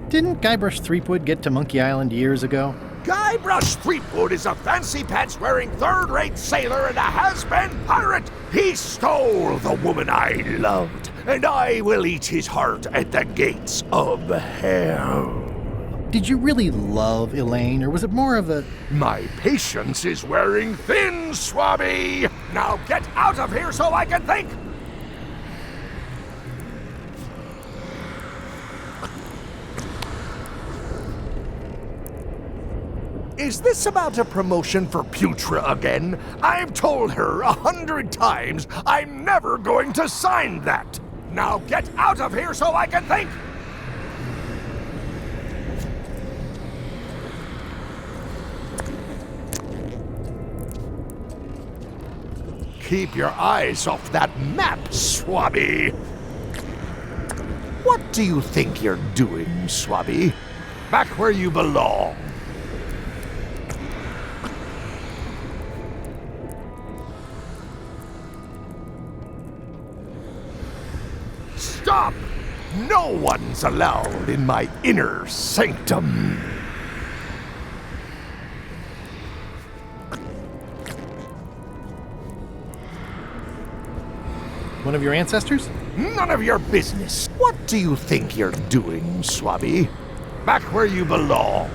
Didn't Guybrush Threepwood get to Monkey Island years ago? Guybrush Threepwood is a fancy-pants-wearing third-rate sailor and a has-been pirate. He stole the woman I loved, and I will eat his heart at the gates of hell. Did you really love Elaine, or was it more of a... My patience is wearing thin, swabby! Now get out of here so I can think! Is this about a promotion for Putra again? I've told her 100 times I'm never going to sign that! Now get out of here so I can think! Keep your eyes off that map, swabby! What do you think you're doing, swabby? Back where you belong. Stop! No one's allowed in my inner sanctum. one of your ancestors? None of your business. What do you think you're doing, swabby? Back where you belong.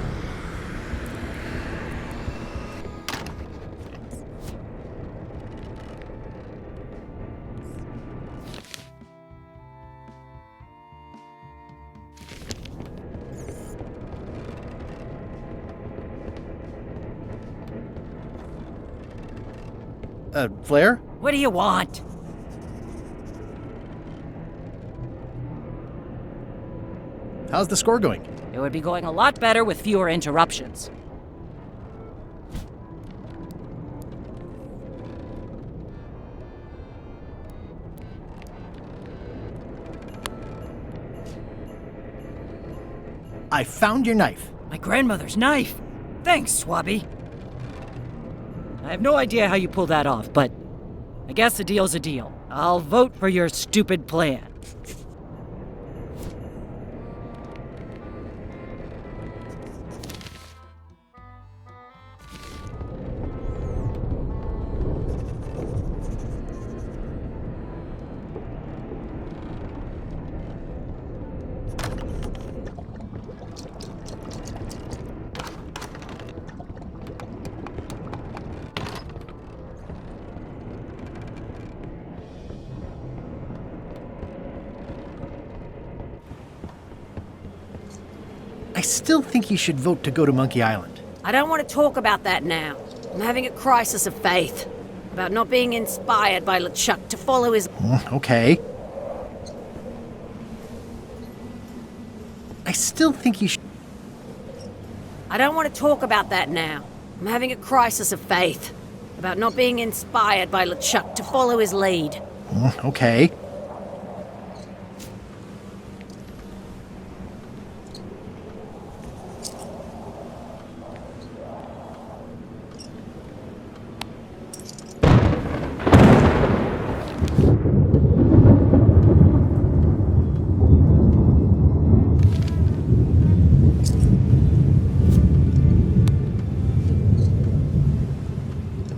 Flair? What do you want? How's the score going? It would be going a lot better with fewer interruptions. I found your knife. My grandmother's knife! Thanks, Swabby. I have no idea how you pulled that off, but I guess a deal's a deal. I'll vote for your stupid plan. I still think you should vote to go to Monkey Island. I don't want to talk about that now. I'm having a crisis of faith. About not being inspired by LeChuck to follow his... Okay. I still think you should... I don't want to talk about that now. I'm having a crisis of faith. About not being inspired by LeChuck to follow his lead. Okay.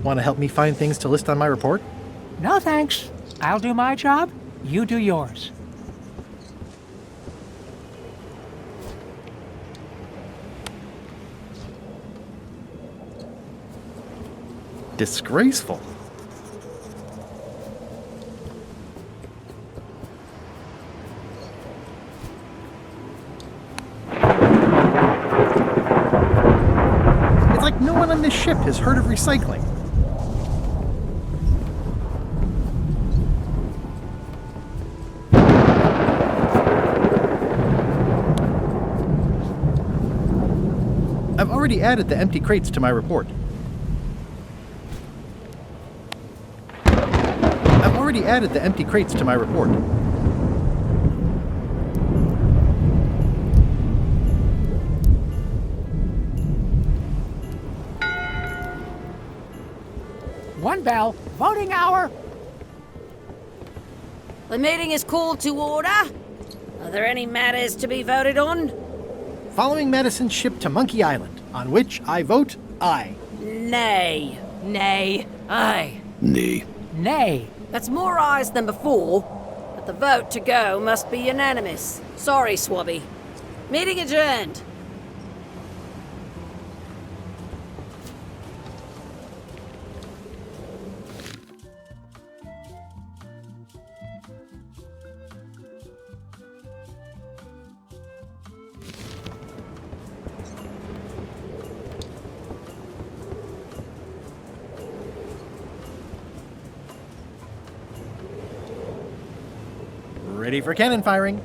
Want to help me find things to list on my report? No thanks. I'll do my job, you do yours. Disgraceful. It's like no one on this ship has heard of recycling. I've already added the empty crates to my report. I've already added the empty crates to my report. One bell. Voting hour. The meeting is called to order. Are there any matters to be voted on? Following Madison's ship to Monkey Island, on which I vote aye. Nay. Nay. Aye. Nay. Nay. That's more ayes than before, but the vote to go must be unanimous. Sorry, Swabby. Meeting adjourned. Ready for cannon firing.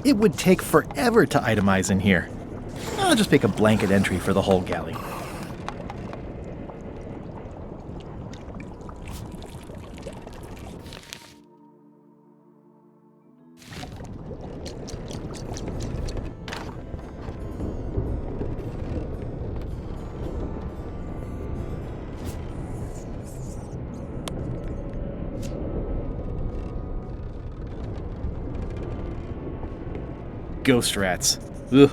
It would take forever to itemize in here. I'll just make a blanket entry for the whole galley. Ghost rats. Ugh.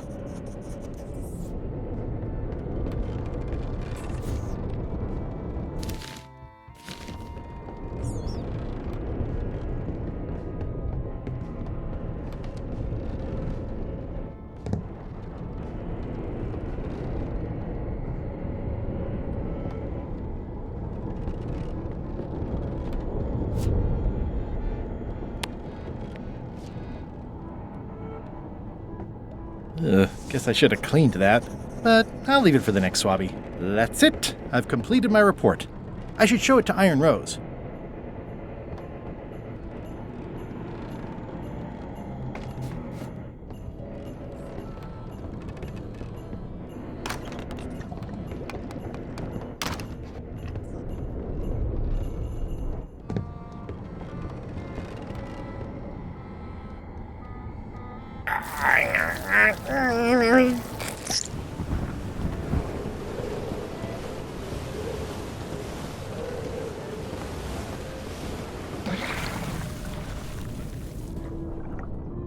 Guess I should have cleaned that, but I'll leave it for the next swabby. That's it. I've completed my report. I should show it to Iron Rose.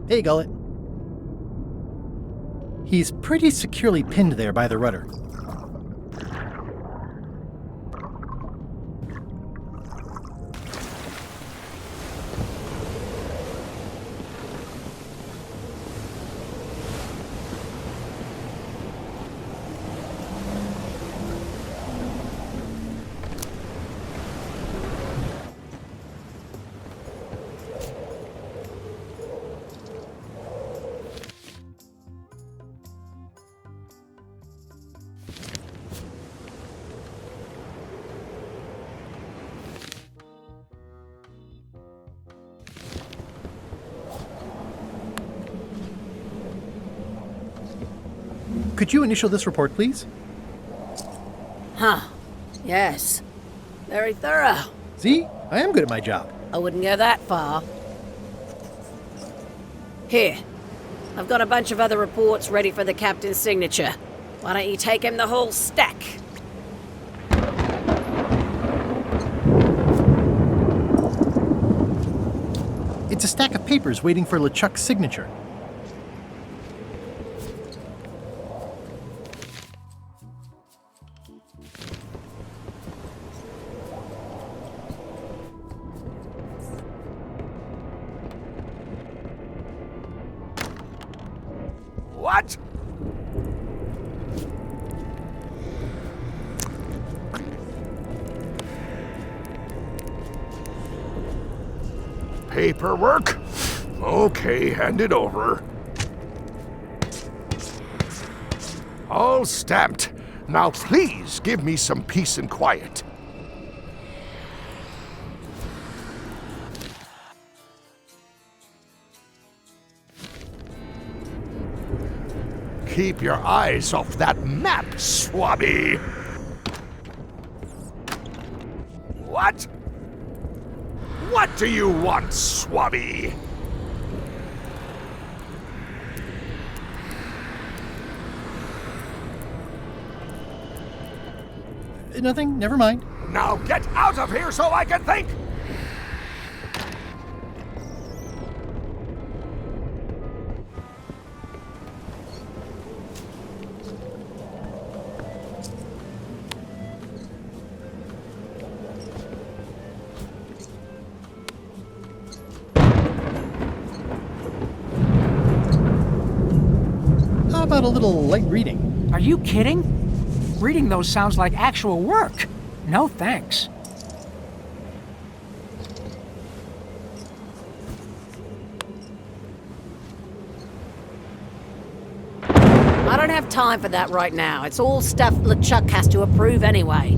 Hey, Gullet. He's pretty securely pinned there by the rudder. Could you initial this report, please? Huh. Yes. Very thorough. See? I am good at my job. I wouldn't go that far. Here. I've got a bunch of other reports ready for the captain's signature. Why don't you take him the whole stack? It's a stack of papers waiting for LeChuck's signature. What? Paperwork? Okay, hand it over. All stamped. Now please give me some peace and quiet. Keep your eyes off that map, Swabby! What? What do you want, Swabby? Nothing, never mind. Now get out of here so I can think! How about a little light reading? Are you kidding? Reading those sounds like actual work. No thanks. I don't have time for that right now. It's all stuff LeChuck has to approve anyway.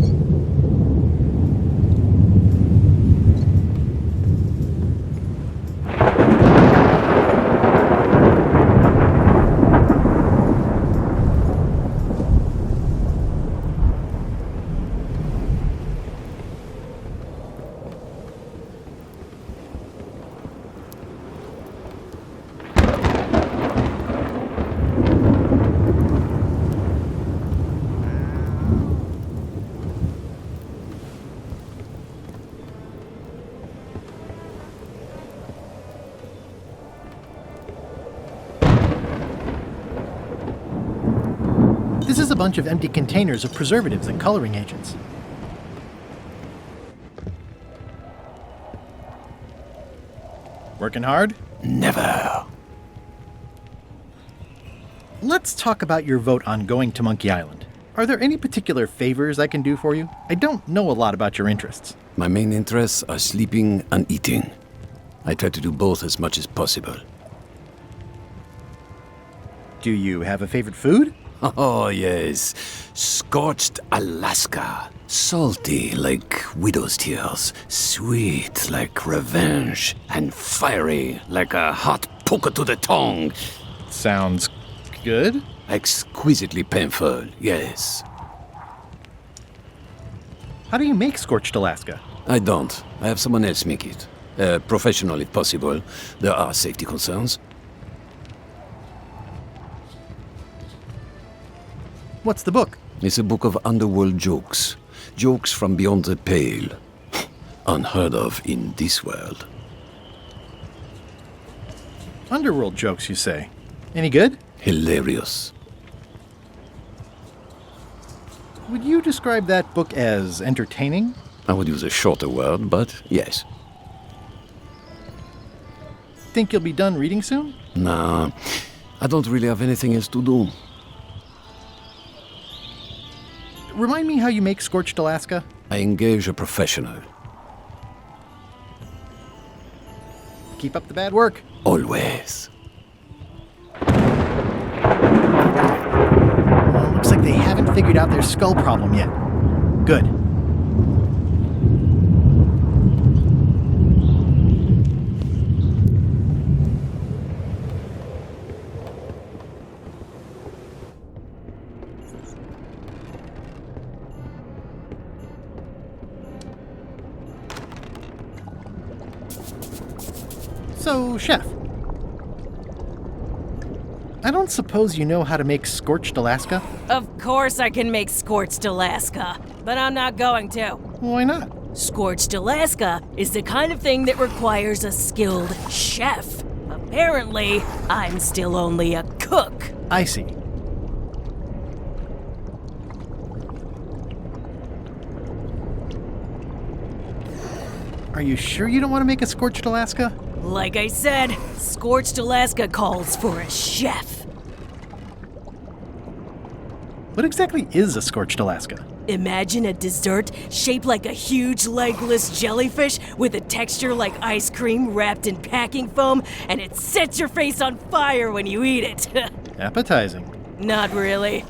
This is a bunch of empty containers of preservatives and coloring agents. Working hard? Never. Let's talk about your vote on going to Monkey Island. Are there any particular favors I can do for you? I don't know a lot about your interests. My main interests are sleeping and eating. I try to do both as much as possible. Do you have a favorite food? Oh, yes. Scorched Alaska. Salty like widow's tears. Sweet like revenge. And fiery like a hot poker to the tongue. Sounds good. Exquisitely painful, yes. How do you make Scorched Alaska? I don't. I have someone else make it. Professional if possible. There are safety concerns. What's the book? It's a book of underworld jokes. Jokes from beyond the pale. Unheard of in this world. Underworld jokes, you say? Any good? Hilarious. Would you describe that book as entertaining? I would use a shorter word, but yes. Think you'll be done reading soon? Nah, I don't really have anything else to do. Remind me how you make Scorched Alaska? I engage a professional. Keep up the bad work. Always. Looks like they haven't figured out their skull problem yet. Good. So, Chef, I don't suppose you know how to make scorched Alaska? Of course I can make scorched Alaska, but I'm not going to. Why not? Scorched Alaska is the kind of thing that requires a skilled chef. Apparently, I'm still only a cook. I see. Are you sure you don't want to make a scorched Alaska? Like I said, Scorched Alaska calls for a chef. What exactly is a scorched Alaska? Imagine a dessert shaped like a huge legless jellyfish with a texture like ice cream wrapped in packing foam, and it sets your face on fire when you eat it. Appetizing. Not really.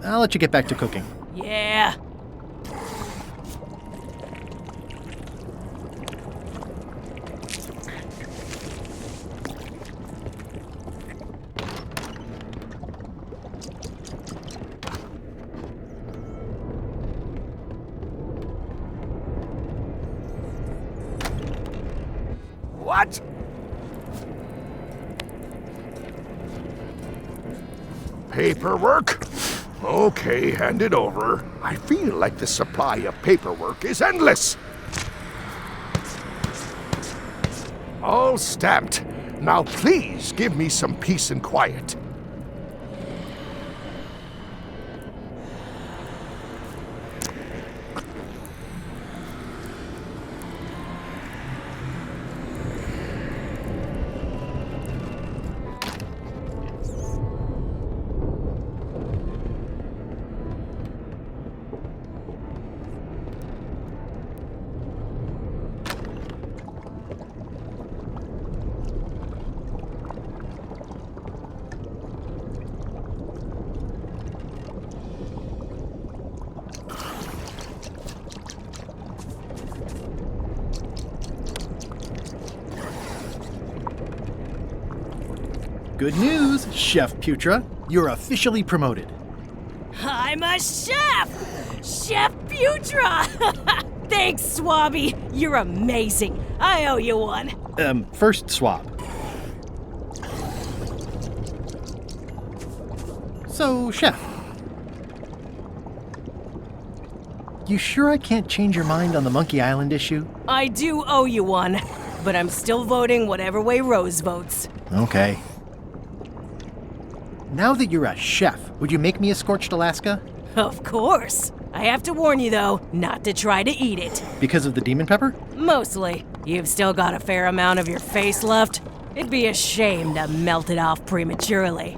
I'll let you get back to cooking. Yeah. What? Paperwork? Okay, hand it over. I feel like the supply of paperwork is endless. All stamped. Now please give me some peace and quiet. Good news, Chef Putra. You're officially promoted. I'm a chef! Chef Putra! Thanks, Swabby. You're amazing. I owe you one. First swab. So, Chef. You sure I can't change your mind on the Monkey Island issue? I do owe you one, but I'm still voting whatever way Rose votes. Okay. Now that you're a chef, would you make me a scorched Alaska? Of course. I have to warn you, though, not to try to eat it. Because of the demon pepper? Mostly. You've still got a fair amount of your face left. It'd be a shame to melt it off prematurely.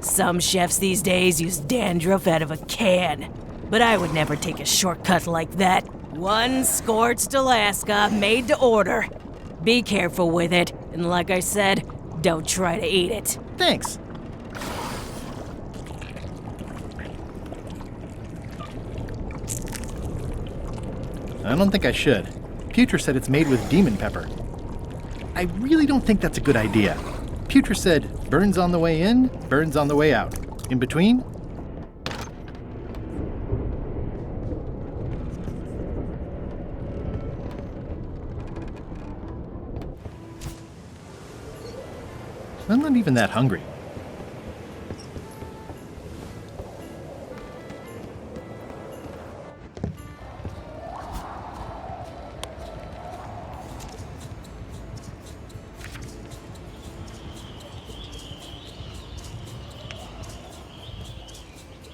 Some chefs these days use dandruff out of a can, but I would never take a shortcut like that. One scorched Alaska made to order. Be careful with it, and like I said, don't try to eat it. Thanks. I don't think I should. Putra said it's made with demon pepper. I really don't think that's a good idea. Putra said, burns on the way in, burns on the way out. In between? I'm not even that hungry.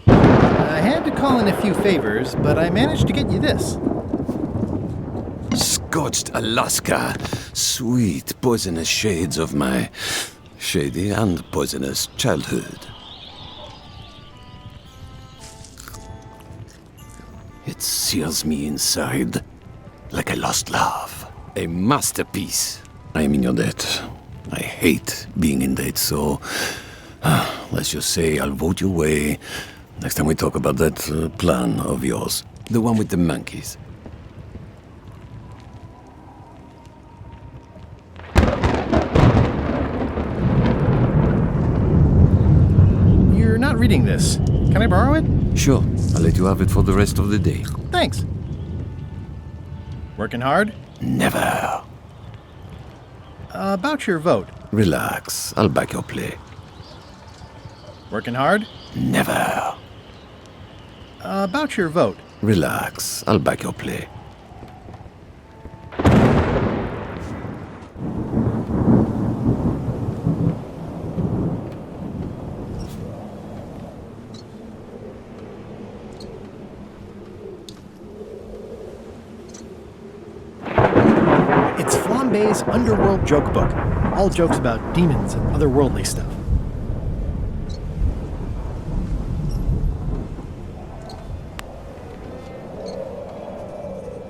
I had to call in a few favors, but I managed to get you this. Scorched Alaska, sweet poisonous shades of my shady and poisonous childhood. It sears me inside like I lost love. A masterpiece. I am in your debt. I hate being in dates, so let's just say I'll vote your way next time we talk about that plan of yours. The one with the monkeys. You're not reading this. Can I borrow it? Sure, I'll let you have it for the rest of the day. Thanks. Working hard? Never. About your vote. Relax, I'll back your play. Working hard? Never. About your vote. Relax, I'll back your play. It's Flambe's Underworld Joke Book. All jokes about demons and otherworldly stuff.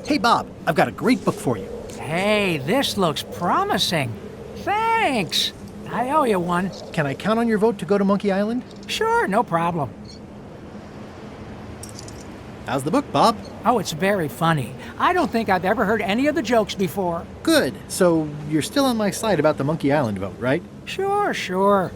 Hey Bob, I've got a great book for you. Hey, this looks promising. Thanks. I owe you one. Can I count on your vote to go to Monkey Island? Sure, no problem. How's the book, Bob? Oh, it's very funny. I don't think I've ever heard any of the jokes before. Good. So you're still on my side about the Monkey Island vote, right? Sure, sure.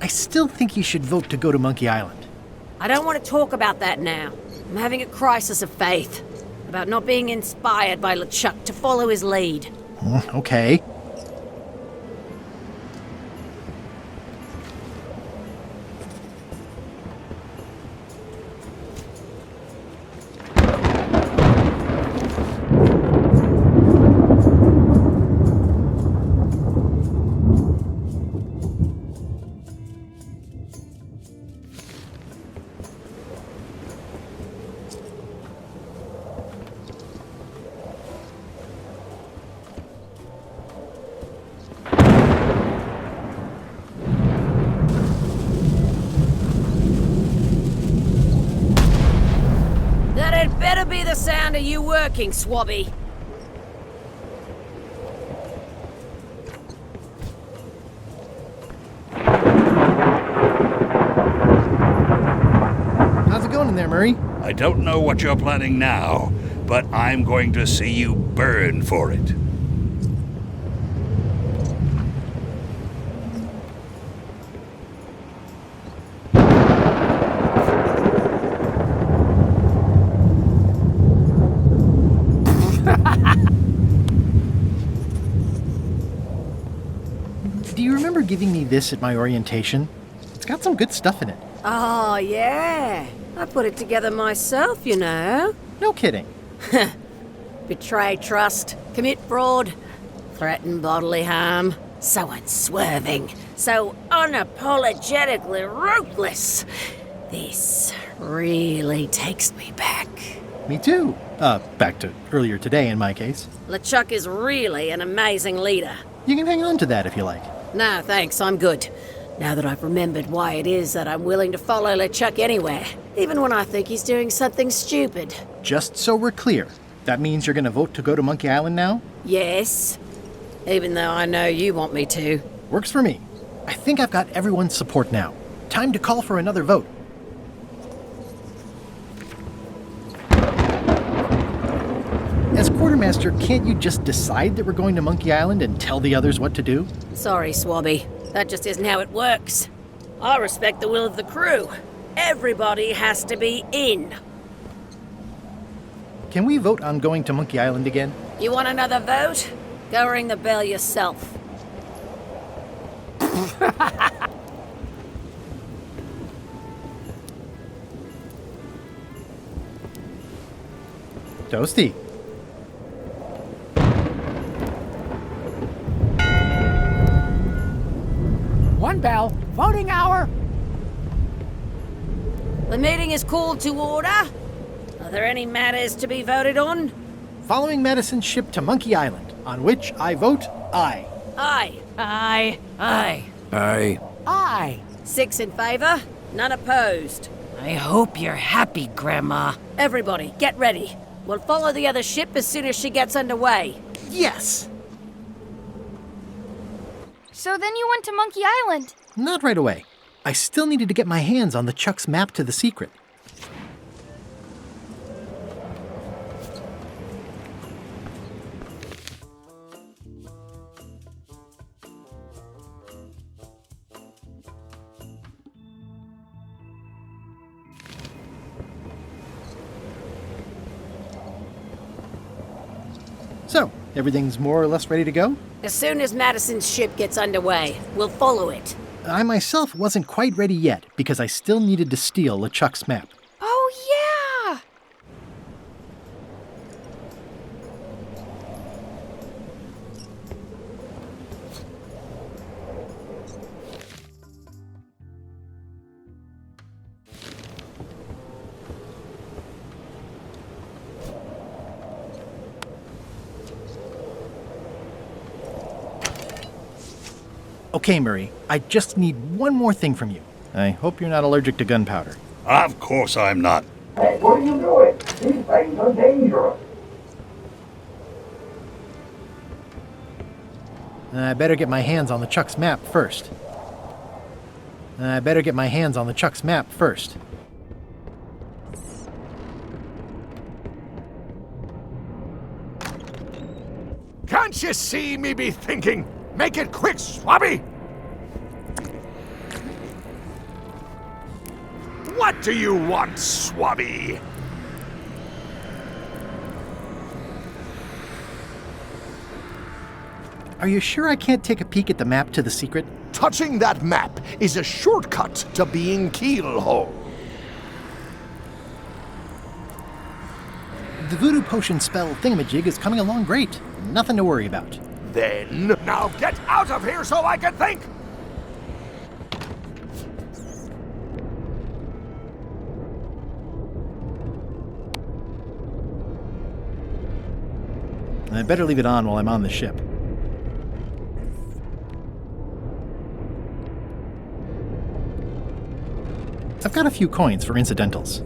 I still think you should vote to go to Monkey Island. I don't want to talk about that now. I'm having a crisis of faith about not being inspired by LeChuck to follow his lead. Okay. That had better be the sound of you working, Swabby. How's it going in there, Murray? I don't know what you're planning now, but I'm going to see you burn for it. Do you remember giving me this at my orientation? It's got some good stuff in it. Oh, yeah. I put it together myself, you know. No kidding. Betray trust, commit fraud, threaten bodily harm. So unswerving, so unapologetically ruthless. This really takes me back. Me too. Back to earlier today in my case. LeChuck is really an amazing leader. You can hang on to that if you like. No, thanks, I'm good. Now that I've remembered why it is that I'm willing to follow LeChuck anywhere, even when I think he's doing something stupid. Just so we're clear, that means you're gonna vote to go to Monkey Island now? Yes, even though I know you want me to. Works for me. I think I've got everyone's support now. Time to call for another vote. As quartermaster, can't you just decide that we're going to Monkey Island and tell the others what to do? Sorry, Swabby. That just isn't how it works. I respect the will of the crew. Everybody has to be in. Can we vote on going to Monkey Island again? You want another vote? Go ring the bell yourself. Toasty. One bell. Voting hour. The meeting is called to order. Are there any matters to be voted on? Following Madison's ship to Monkey Island, on which I vote aye. Aye. Aye. Aye. Aye. Aye. 6 in favor, none opposed. I hope you're happy, Grandma. Everybody, get ready. We'll follow the other ship as soon as she gets underway. Yes! So then you went to Monkey Island. Not right away. I still needed to get my hands on the Chuck's map to the secret. So, everything's more or less ready to go? As soon as Madison's ship gets underway, we'll follow it. I myself wasn't quite ready yet because I still needed to steal LeChuck's map. Oh, yeah! Okay, Murray, I just need one more thing from you. I hope you're not allergic to gunpowder. Of course I'm not. Hey, what are you doing? These things are dangerous. I better get my hands on the Chuck's map first. Can't you see me be thinking? Make it quick, Swabby! What do you want, Swabby? Are you sure I can't take a peek at the map to the secret? Touching that map is a shortcut to being keelhole. The voodoo potion spell thingamajig is coming along great. Nothing to worry about. Then, now get out of here so I can think! I better leave it on while I'm on the ship. I've got a few coins for incidentals.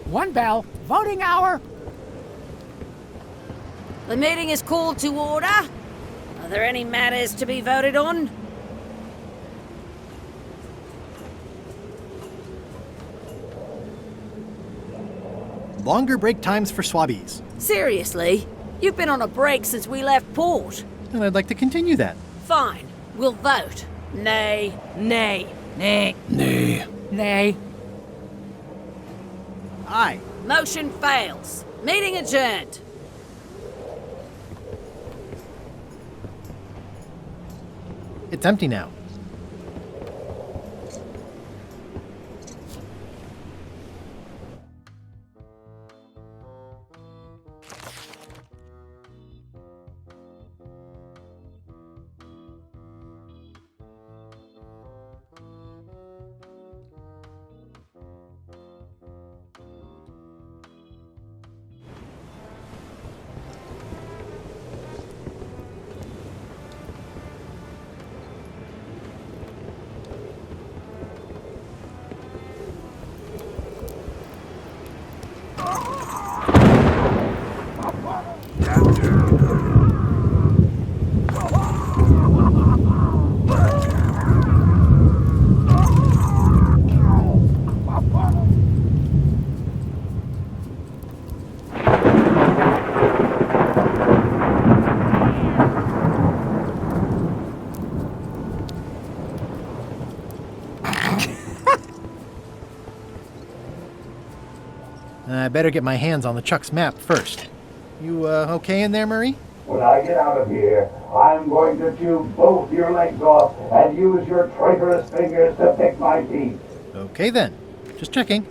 One bell. Voting hour. The meeting is called to order. Are there any matters to be voted on? Longer break times for swabbies. Seriously? You've been on a break since we left port. And I'd like to continue that. Fine, we'll vote. Nay. Nay. Nay. Nay. Nay. Aye. Motion fails. Meeting adjourned. It's empty now. I better get my hands on the Chuck's map first. You, okay in there, Murray? When I get out of here, I'm going to chew both your legs off and use your traitorous fingers to pick my teeth. Okay then. Just checking.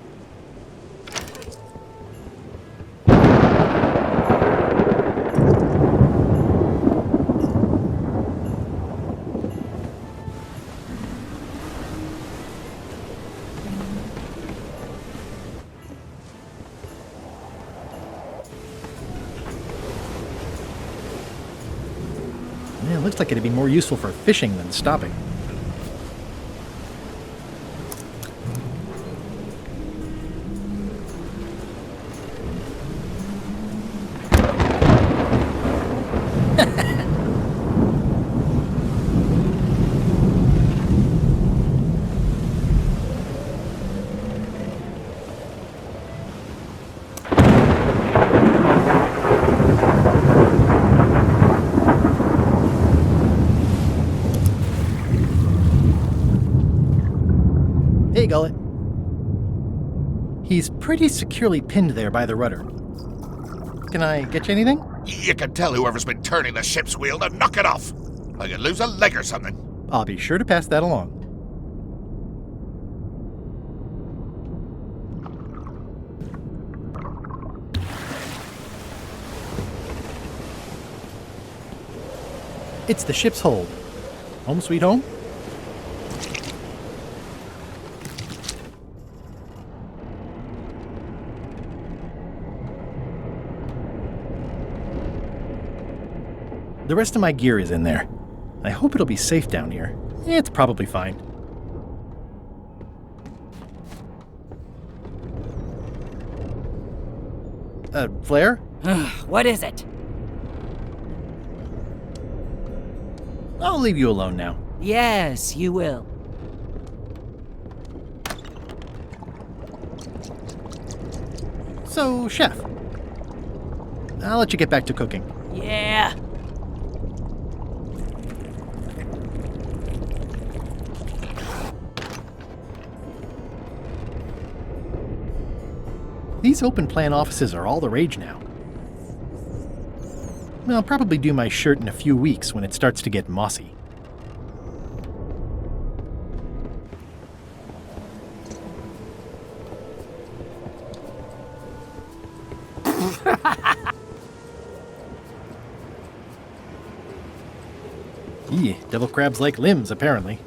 Yeah, it looks like it'd be more useful for fishing than stopping. Hey, Gullet. He's pretty securely pinned there by the rudder. Can I get you anything? You can tell whoever's been turning the ship's wheel to knock it off. I could lose a leg or something. I'll be sure to pass that along. It's the ship's hold. Home sweet home? The rest of my gear is in there. I hope it'll be safe down here. It's probably fine. Flair? What is it? I'll leave you alone now. Yes, you will. So, Chef, I'll let you get back to cooking. Yeah. These open plan offices are all the rage now. I'll probably do my shirt in a few weeks when it starts to get mossy. Devil crabs like limbs, apparently.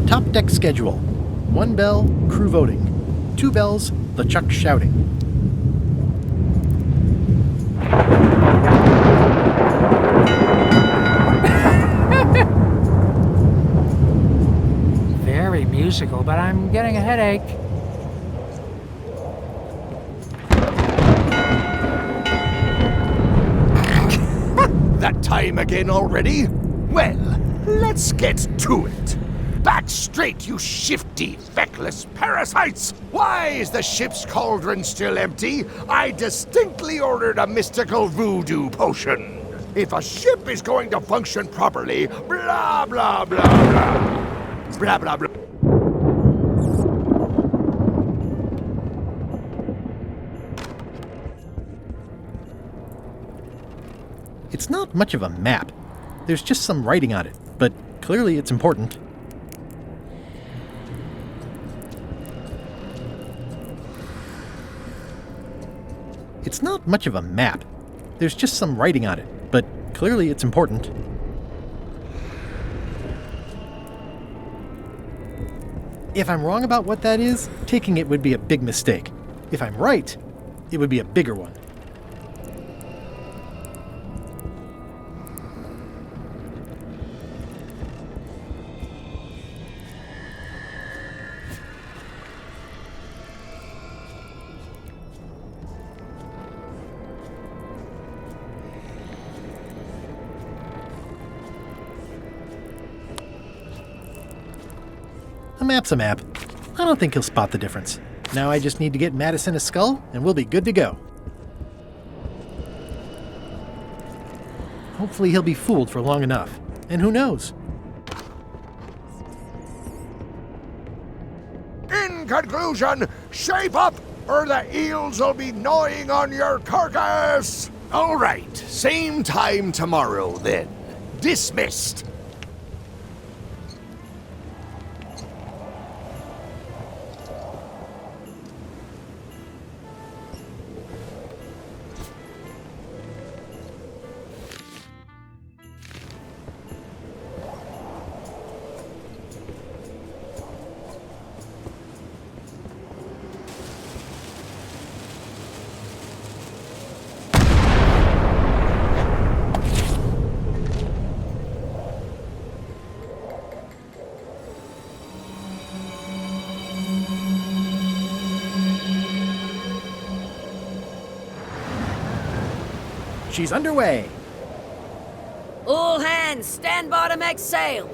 Top deck schedule. 1 bell, crew voting. 2 bells, LeChuck shouting. Very musical, but I'm getting a headache. That time again already? Well, let's get to it. Back straight, you shifty, feckless parasites! Why is the ship's cauldron still empty? I distinctly ordered a mystical voodoo potion. If a ship is going to function properly, blah, blah, blah, blah. Blah, blah, blah. It's not much of a map. There's just some writing on it, but clearly it's important. It's not much of a map. There's just some writing on it, but clearly it's important. If I'm wrong about what that is, taking it would be a big mistake. If I'm right, it would be a bigger one. A map's a map. I don't think he'll spot the difference. Now I just need to get Madison a skull, and we'll be good to go. Hopefully he'll be fooled for long enough. And who knows? In conclusion, shape up, or the eels will be gnawing on your carcass! All right, same time tomorrow, then. Dismissed. She's underway. All hands, stand by to make sail.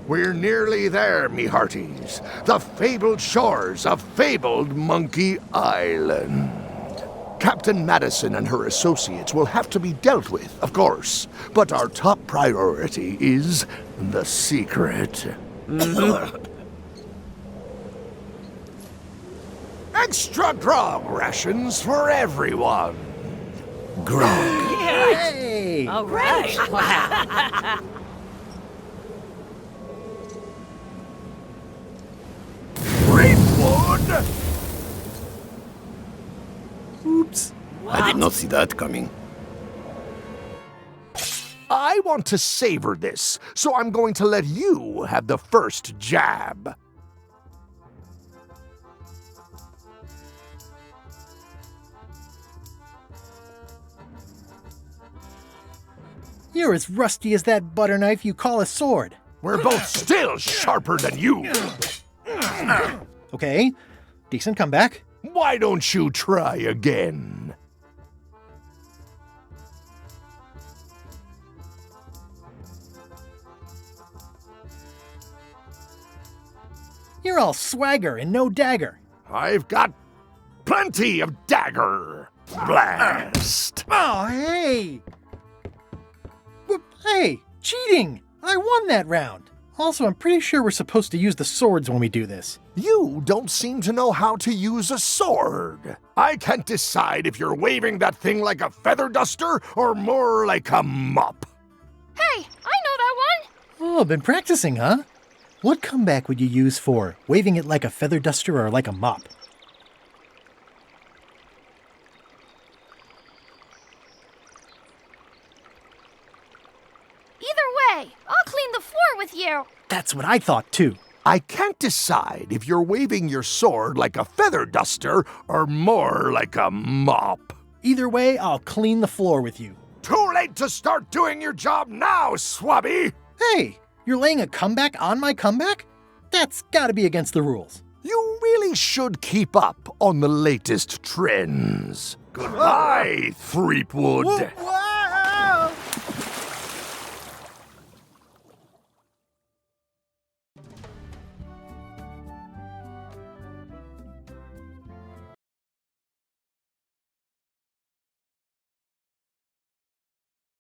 We're nearly there, me hearties. The fabled shores of fabled Monkey Island. Captain Madison and her associates will have to be dealt with, of course. But our top priority is the secret. Extra grog rations for everyone. Grog. Hey! All right. Greenwood! Oops. I did not see that coming. I want to savor this, so I'm going to let you have the first jab. You're as rusty as that butter knife you call a sword. We're both still sharper than you. Okay, decent comeback. Why don't you try again? You're all swagger and no dagger. I've got plenty of dagger. Blast! Oh, hey! Hey, cheating! I won that round. Also, I'm pretty sure we're supposed to use the swords when we do this. You don't seem to know how to use a sword. I can't decide if you're waving that thing like a feather duster or more like a mop. Hey, I know that one! Oh, been practicing, huh? What comeback would you use for waving it like a feather duster or like a mop? Either way, I'll clean the floor with you. That's what I thought, too. I can't decide if you're waving your sword like a feather duster or more like a mop. Either way, I'll clean the floor with you. Too late to start doing your job now, Swabby! Hey, you're laying a comeback on my comeback? That's gotta be against the rules. You really should keep up on the latest trends. Goodbye, Threepwood. What?